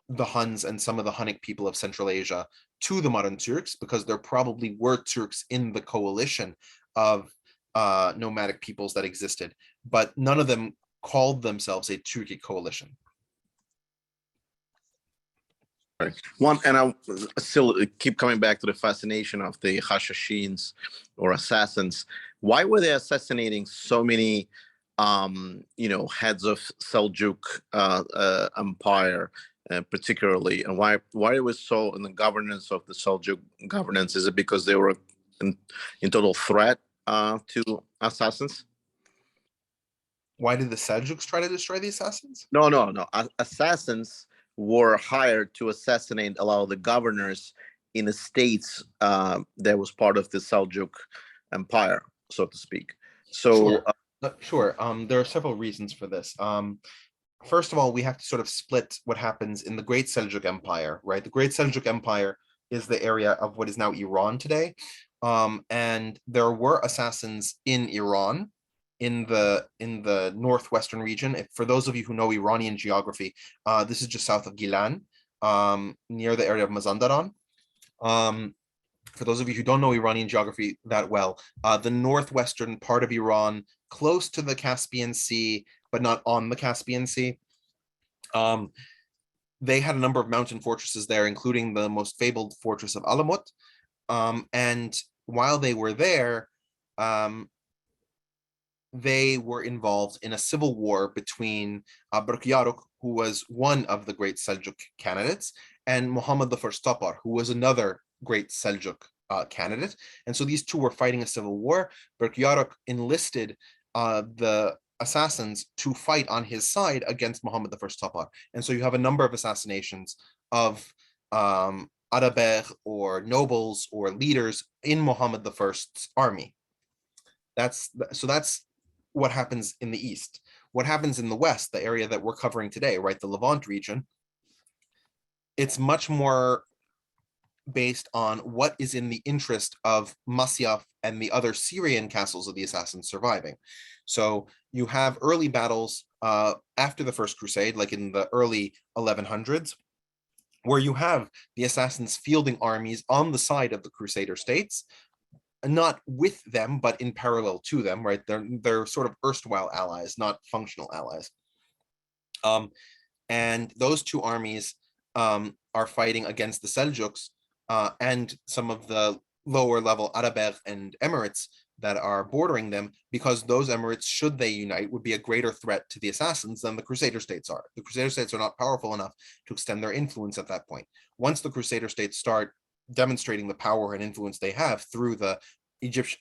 the Huns and some of the Hunnic people of Central Asia to the modern Turks because there probably were Turks in the coalition of nomadic peoples that existed, but none of them called themselves a Turkic coalition. One, and I still keep coming back to the fascination of the Hashashins or assassins. Why were they assassinating so many, heads of Seljuk Empire, particularly, and why it was so in the governance of the Seljuk governance? Is it because they were in total threat to assassins? Why did the Seljuks try to destroy the assassins? No. Assassins were hired to assassinate a lot of the governors in the states that was part of the Seljuk Empire, so to speak. So, sure. There are several reasons for this. First of all, we have to sort of split what happens in the Great Seljuk Empire, right? The Great Seljuk Empire is the area of what is now Iran today. And there were assassins in Iran, in the northwestern region. For those of you who know Iranian geography, this is just south of Gilan, near the area of Mazandaran. For those of you who don't know Iranian geography that well, the northwestern part of Iran, close to the Caspian Sea, but not on the Caspian Sea. They had a number of mountain fortresses there, including the most fabled fortress of Alamut. And while they were there, they were involved in a civil war between Berkyaruk, who was one of the great Seljuk candidates, and Muhammad I Topar, who was another great Seljuk candidate. And so these two were fighting a civil war. Berkyaruk enlisted the assassins to fight on his side against Muhammad I Topar. And so you have a number of assassinations of Arabeg or nobles or leaders in Muhammad I's army. That's what happens in the east. What happens in the west, the area that we're covering today, right, the Levant region, it's much more based on what is in the interest of Masia and the other Syrian castles of the assassins surviving. So you have early battles after the First Crusade, like in the early 1100s, where you have the assassins fielding armies on the side of the Crusader States, not with them, but in parallel to them, right? They're sort of erstwhile allies, not functional allies. And those two armies are fighting against the Seljuks and some of the lower level Arabeg and Emirates that are bordering them, because those Emirates, should they unite, would be a greater threat to the assassins than the Crusader States are. The Crusader States are not powerful enough to extend their influence at that point. Once the Crusader States start demonstrating the power and influence they have through the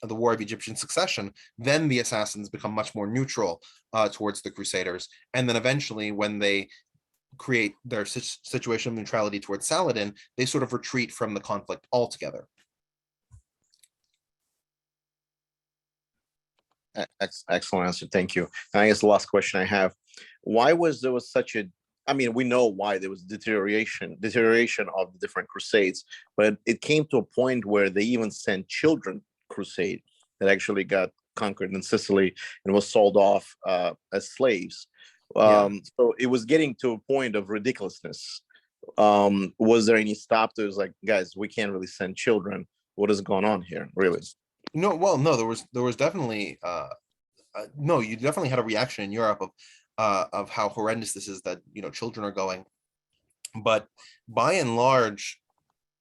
War of Egyptian Succession, then the assassins become much more neutral towards the Crusaders. And then eventually, when they create their situation of neutrality towards Saladin, they sort of retreat from the conflict altogether. Excellent answer. Thank you. And I guess the last question I have, why was there such a, I mean, we know why there was deterioration of the different crusades, but it came to a point where they even sent children crusade that actually got conquered in Sicily and was sold off as slaves. So it was getting to a point of ridiculousness. Was there any stop to it? It was like, guys, we can't really send children. What is going on here, really? No, well, no, there was definitely no, you definitely had a reaction in Europe of how horrendous this is, that, you know, children are going. But by and large,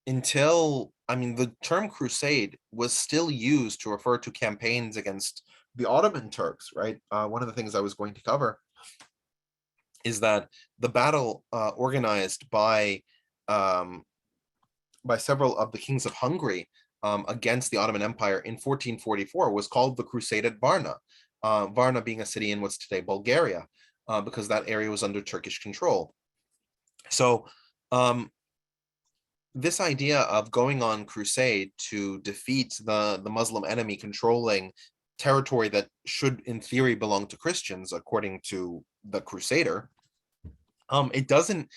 until, I mean, the term crusade was still used to refer to campaigns against the Ottoman Turks, right? One of the things I was going to cover is that the battle organized by several of the kings of Hungary against the Ottoman Empire in 1444 was called the Crusade at Varna. Varna being a city in what's today Bulgaria, because that area was under Turkish control. So this idea of going on crusade to defeat the Muslim enemy controlling territory that should in theory belong to Christians according to the Crusader, it doesn't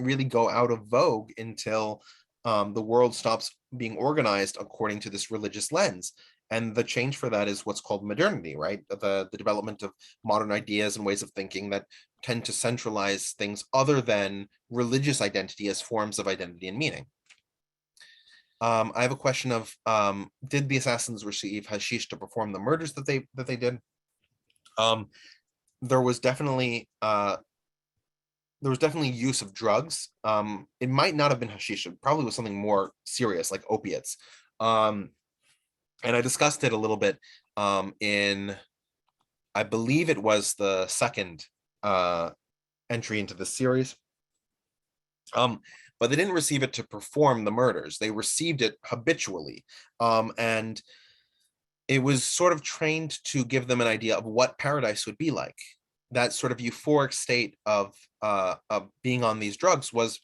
really go out of vogue until the world stops being organized according to this religious lens. And the change for that is what's called modernity, right? The development of modern ideas and ways of thinking that tend to centralize things other than religious identity as forms of identity and meaning. I have a question of, did the assassins receive hashish to perform the murders that they did? There was definitely use of drugs. It might not have been hashish. It probably was something more serious, like opiates. And I discussed it a little bit in, I believe it was the second entry into the series. But they didn't receive it to perform the murders. They received it habitually. And it was sort of trained to give them an idea of what paradise would be like. That sort of euphoric state of being on these drugs was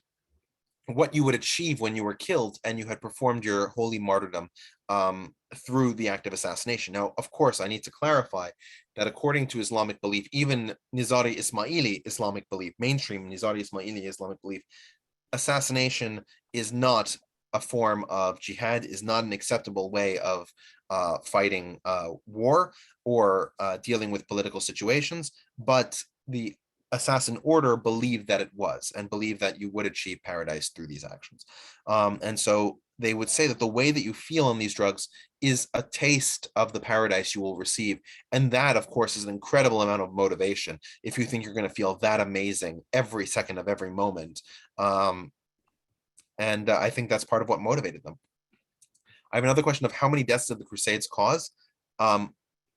what you would achieve when you were killed and you had performed your holy martyrdom through the act of assassination. Now, of course, I need to clarify that according to Islamic belief, even Nizari Ismaili Islamic belief, mainstream Nizari Ismaili Islamic belief, assassination is not a form of jihad, is not an acceptable way of fighting war or dealing with political situations, but the assassin order believed that it was, and believed that you would achieve paradise through these actions. And so they would say that the way that you feel on these drugs is a taste of the paradise you will receive. And that, of course, is an incredible amount of motivation if you think you're going to feel that amazing every second of every moment. And I think that's part of what motivated them. I have another question of how many deaths did the Crusades cause? I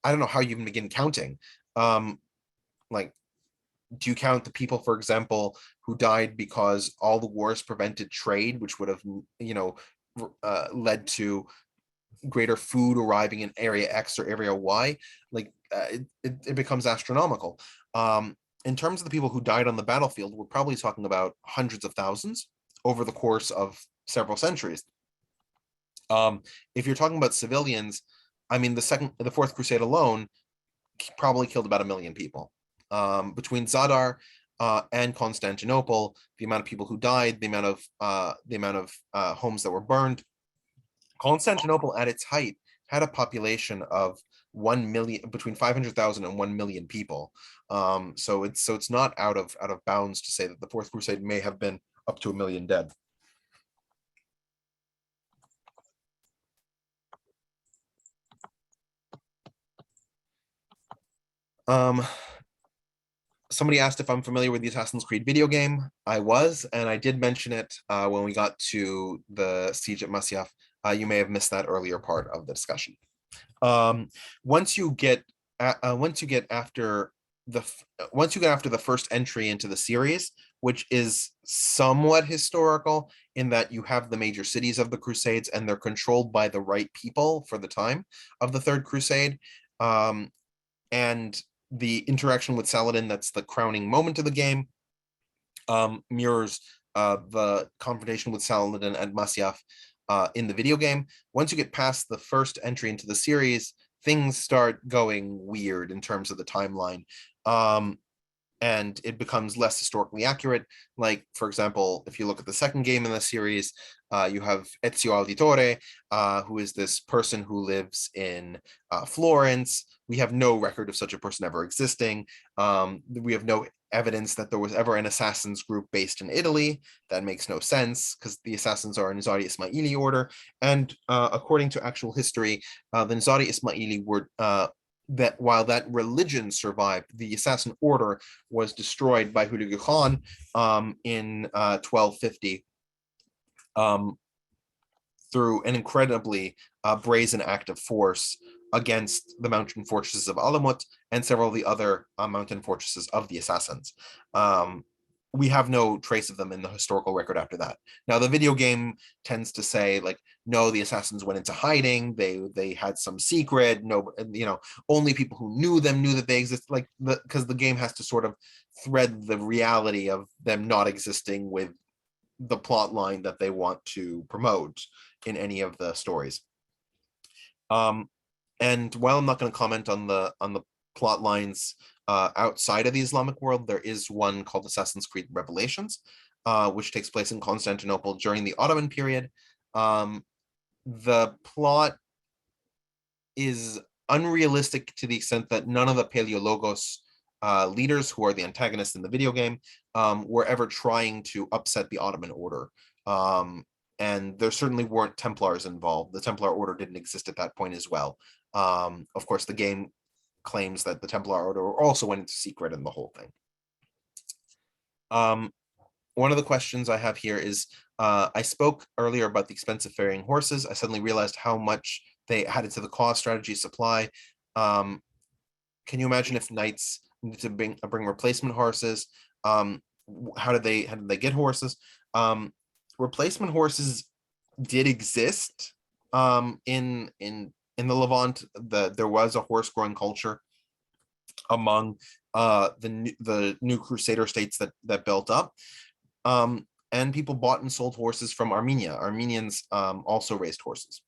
don't know how you even begin counting. Like, do you count the people, for example, who died because all the wars prevented trade, which would have, led to greater food arriving in area X or area Y? Like, it becomes astronomical. In terms of the people who died on the battlefield, we're probably talking about hundreds of thousands over the course of several centuries. If you're talking about civilians, I mean, the Fourth Crusade alone probably killed about 1 million people. Between Zadar and Constantinople, the amount of people who died, the amount of homes that were burned. Constantinople at its height had a population of 1 million, between 500,000 and 1 million people. So it's not out of bounds to say that the Fourth Crusade may have been up to 1 million dead. Somebody asked if I'm familiar with the Assassin's Creed video game. I was, and I did mention it when we got to the siege at Masia. You may have missed that earlier part of the discussion. Once you get after the first entry into the series, which is somewhat historical in that you have the major cities of the Crusades and they're controlled by the right people for the time of the Third Crusade, and the interaction with Saladin, that's the crowning moment of the game, mirrors the confrontation with Saladin and Masia in the video game. Once you get past the first entry into the series, things start going weird in terms of the timeline. And it becomes less historically accurate. Like, for example, if you look at the second game in the series, you have Ezio Auditore, who is this person who lives in Florence. We have no record of such a person ever existing. We have no evidence that there was ever an assassins group based in Italy. That makes no sense because the assassins are a Nizari Ismaili order. And according to actual history, the Nizari Ismaili were that while that religion survived, the assassin order was destroyed by Hulagu Khan in 1250 through an incredibly brazen act of force against the mountain fortresses of Alamut and several of the other mountain fortresses of the assassins. We have no trace of them in the historical record after that. Now, the video game tends to say, like, no, the assassins went into hiding. They had some secret. No, only people who knew them knew that they existed. Like, because the game has to sort of thread the reality of them not existing with the plot line that they want to promote in any of the stories. And while I'm not going to comment on the plot lines outside of the Islamic world, there is one called Assassin's Creed Revelations, which takes place in Constantinople during the Ottoman period. The plot is unrealistic to the extent that none of the Paleologos leaders, who are the antagonists in the video game, were ever trying to upset the Ottoman order. And there certainly weren't Templars involved. The Templar order didn't exist at that point as well. Of course, the game claims that the Templar order also went into secret in the whole thing. One of the questions I have here is, I spoke earlier about the expensive ferrying horses. I suddenly realized how much they added to the cost strategy supply. Can you imagine if knights needed to bring replacement horses? How did they get horses? Replacement horses did exist in the Levant. There was a horse growing culture among the new Crusader states that built up, and people bought and sold horses from Armenia. Armenians also raised horses,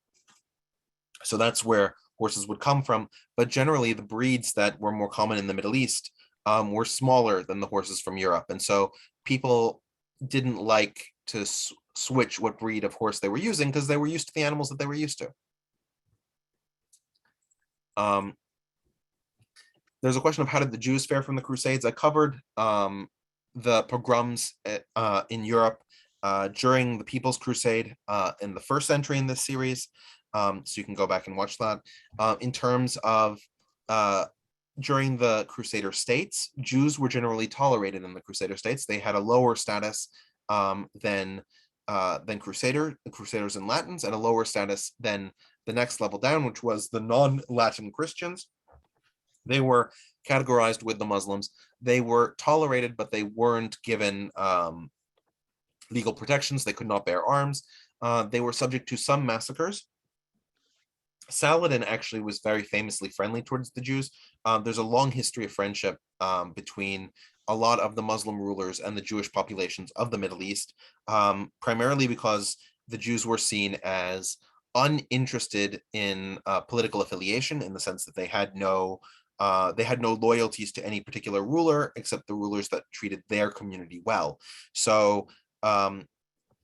so that's where horses would come from. But generally, the breeds that were more common in the Middle East were smaller than the horses from Europe, and so people didn't like to switch what breed of horse they were using because they were used to the animals that they were used to. There's a question of how did the Jews fare from the Crusades. I covered the pogroms in Europe during the People's Crusade in the first century in this series, so you can go back and watch that. In terms of during the Crusader States, Jews were generally tolerated in the Crusader States. They had a lower status than Crusaders and Latins, and a lower status than the next level down, which was the non-Latin Christians. They were categorized with the Muslims. They were tolerated, but they weren't given legal protections. They could not bear arms. They were subject to some massacres. Saladin actually was very famously friendly towards the Jews. There's a long history of friendship between a lot of the Muslim rulers and the Jewish populations of the Middle East, primarily because the Jews were seen as uninterested in political affiliation, in the sense that they had no loyalties to any particular ruler except the rulers that treated their community well. So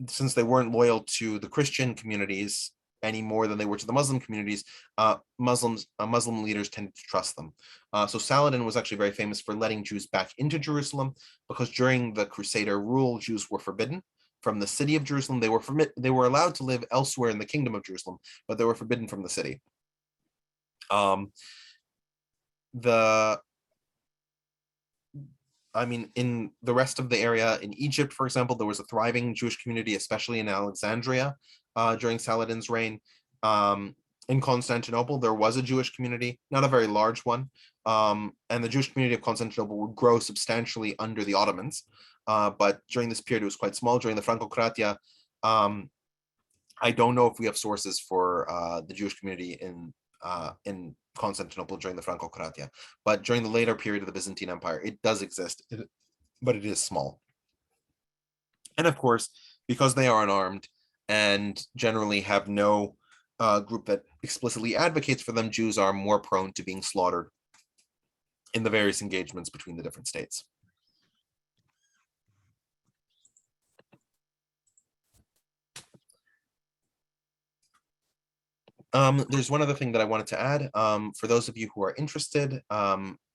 since they weren't loyal to the Christian communities any more than they were to the Muslim communities, Muslim leaders tended to trust them. So Saladin was actually very famous for letting Jews back into Jerusalem, because during the Crusader rule, Jews were forbidden from the city of Jerusalem. They were allowed to live elsewhere in the kingdom of Jerusalem, but they were forbidden from the city. In the rest of the area, in Egypt, for example, there was a thriving Jewish community, especially in Alexandria during Saladin's reign. In Constantinople, there was a Jewish community, not a very large one, and the Jewish community of Constantinople would grow substantially under the Ottomans, but during this period it was quite small. During the Francocratia, I don't know if we have sources for the Jewish community in Constantinople during the Francocratia, but during the later period of the Byzantine Empire, it does exist, but it is small. And of course, because they are unarmed and generally have no group that explicitly advocates for them, Jews are more prone to being slaughtered in the various engagements between the different states. There's one other thing that I wanted to add. For those of you who are interested,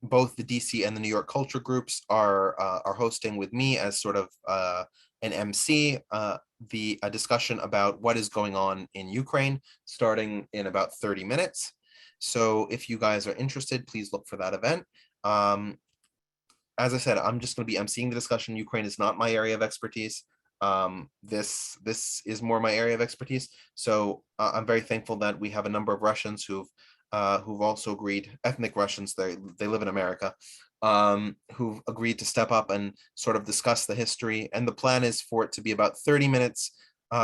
both the DC and the New York culture groups are hosting with me as sort of an MC a discussion about what is going on in Ukraine, starting in about 30 minutes. So if you guys are interested, please look for that event. As I said, I'm just going to be emceeing the discussion. Ukraine is not my area of expertise. This is more my area of expertise. So I'm very thankful that we have a number of Russians who've who've also agreed, ethnic Russians, they live in America, who've agreed to step up and sort of discuss the history. And the plan is for it to be about 30 minutes,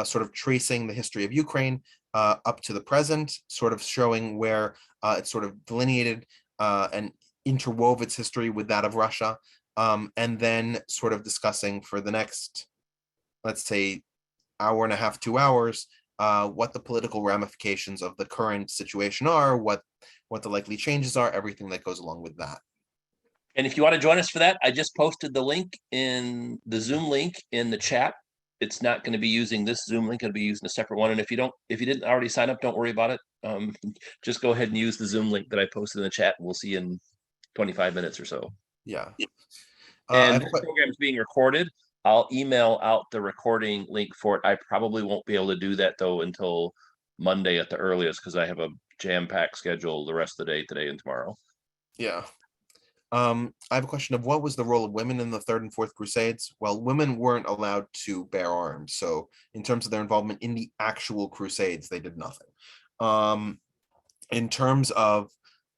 sort of tracing the history of Ukraine up to the present, sort of showing where it's sort of delineated and interwove its history with that of Russia, and then sort of discussing for the next, let's say, hour and a half, 2 hours, what the political ramifications of the current situation are, what the likely changes are, everything that goes along with that. And if you want to join us for that, I just posted the link in the Zoom link in the chat. It's not going to be using this Zoom link; it'll be using a separate one. And if you didn't already sign up, don't worry about it. Just go ahead and use the Zoom link that I posted in the chat. We'll see you in 25 minutes or so. Yeah. And the program is being recorded. I'll email out the recording link for it. I probably won't be able to do that though until Monday at the earliest, because I have a jam-packed schedule the rest of the day, today and tomorrow. Yeah. I have a question of what was the role of women in the Third and Fourth Crusades? Well, women weren't allowed to bear arms. So in terms of their involvement in the actual Crusades, they did nothing. In terms of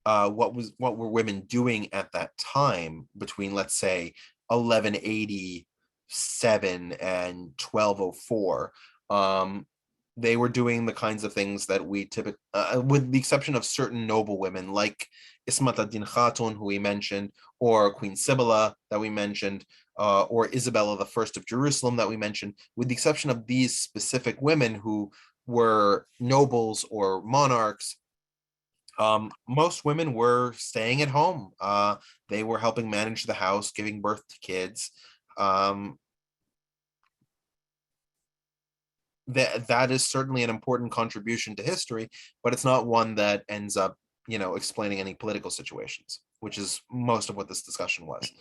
what were women doing at that time between, let's say, 1187 and 1204, they were doing the kinds of things that we typically, with the exception of certain noble women like Ismat ad-Din Khatun, who we mentioned, or Queen Sibylla that we mentioned, or Isabella I of Jerusalem that we mentioned, with the exception of these specific women who were nobles or monarchs, most women were staying at home. They were helping manage the house, giving birth to kids. That is certainly an important contribution to history, but it's not one that ends up, explaining any political situations, which is most of what this discussion was.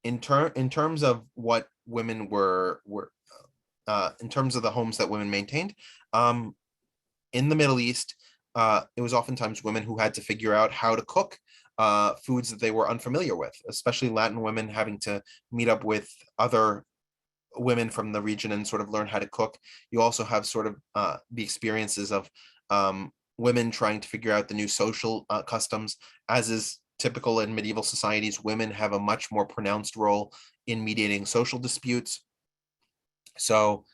In terms of what women were in terms of the homes that women maintained, in the Middle East, it was oftentimes women who had to figure out how to cook foods that they were unfamiliar with, especially Latin women having to meet up with other women from the region and sort of learn how to cook. You also have sort of the experiences of women trying to figure out the new social customs. As is typical in medieval societies, women have a much more pronounced role in mediating social disputes. So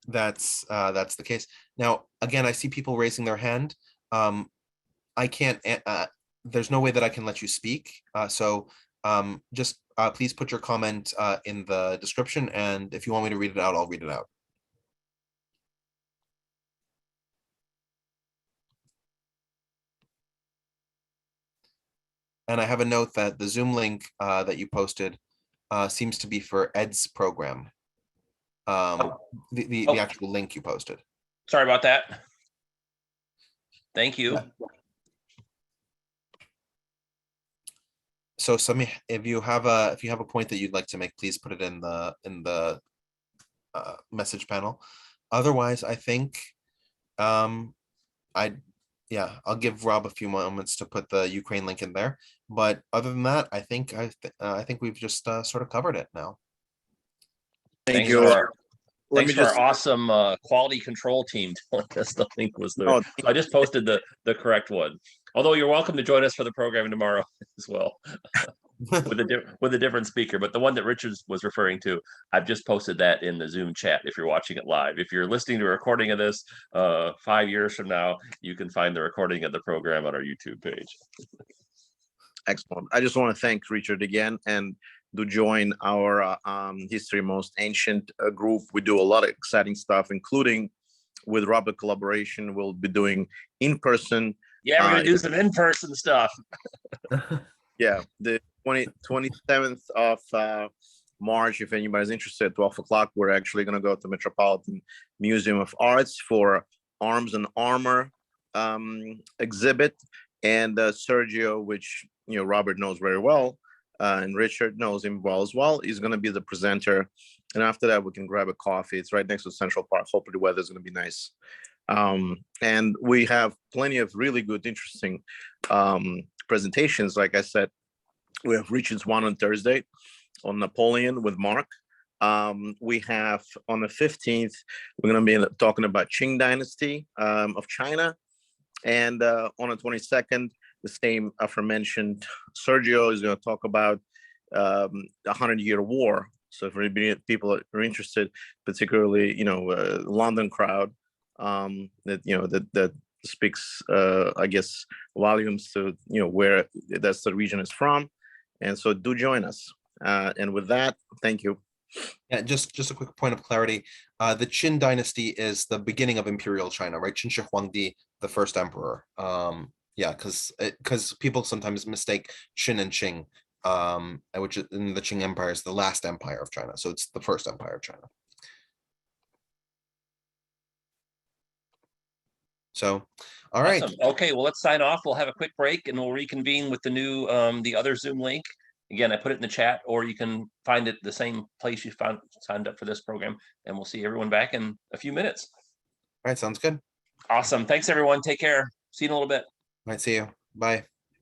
that's the case. Now, again, I see people raising their hand. I can't, there's no way that I can let you speak. So just please put your comment in the description, and if you want me to read it out, I'll read it out. And I have a note that the Zoom link that you posted seems to be for Ed's program. The actual link you posted. Sorry about that. Thank you. So Samih, if you have a point that you'd like to make, please put it in the message panel. Otherwise, I think I'll give Rob a few moments to put the Ukraine link in there. But other than that, I think we've just sort of covered it now. Thank you. Thanks to our awesome quality control team telling us the link was there. I just posted the correct one. Although you're welcome to join us for the program tomorrow as well, with a different speaker. But the one that Richard was referring to, I've just posted that in the Zoom chat if you're watching it live. If you're listening to a recording of this 5 years from now, you can find the recording of the program on our YouTube page. Excellent. I just want to thank Richard again and to join our History Most Ancient group. We do a lot of exciting stuff, including with Robert collaboration. We'll be doing in-person. Yeah, we're going to do some in-person stuff. Yeah, the 27th of March, if anybody's interested, 12 o'clock, we're actually going to go to Metropolitan Museum of Arts for Arms and Armor exhibit. And Sergio, which Robert knows very well, and Richard knows him well as well, is going to be the presenter. And after that, we can grab a coffee. It's right next to Central Park. Hopefully the weather is going to be nice. And we have plenty of really good, interesting presentations. Like I said, we have Richard's one on Thursday on Napoleon with Mark. We have on the 15th, we're going to be talking about Qing Dynasty of China. And on the 22nd, the same aforementioned Sergio is going to talk about the 100-Year War. So if anybody, people are interested, particularly, London crowd, that speaks, I guess, volumes to, where that's the region is from. And so do join us. And with that, thank you. Yeah, just a quick point of clarity. The Qin dynasty is the beginning of imperial China, right? Qin Shi Huangdi, the first emperor. Yeah, because people sometimes mistake Qin and Qing, which in the Qing Empire is the last empire of China. So it's the first empire of China. So, all right. Awesome. Okay, well, let's sign off. We'll have a quick break and we'll reconvene with the new, the other Zoom link. Again, I put it in the chat, or you can find it the same place you signed up for this program, and we'll see everyone back in a few minutes. All right, sounds good. Awesome. Thanks, everyone. Take care. See you in a little bit. All right, see you. Bye.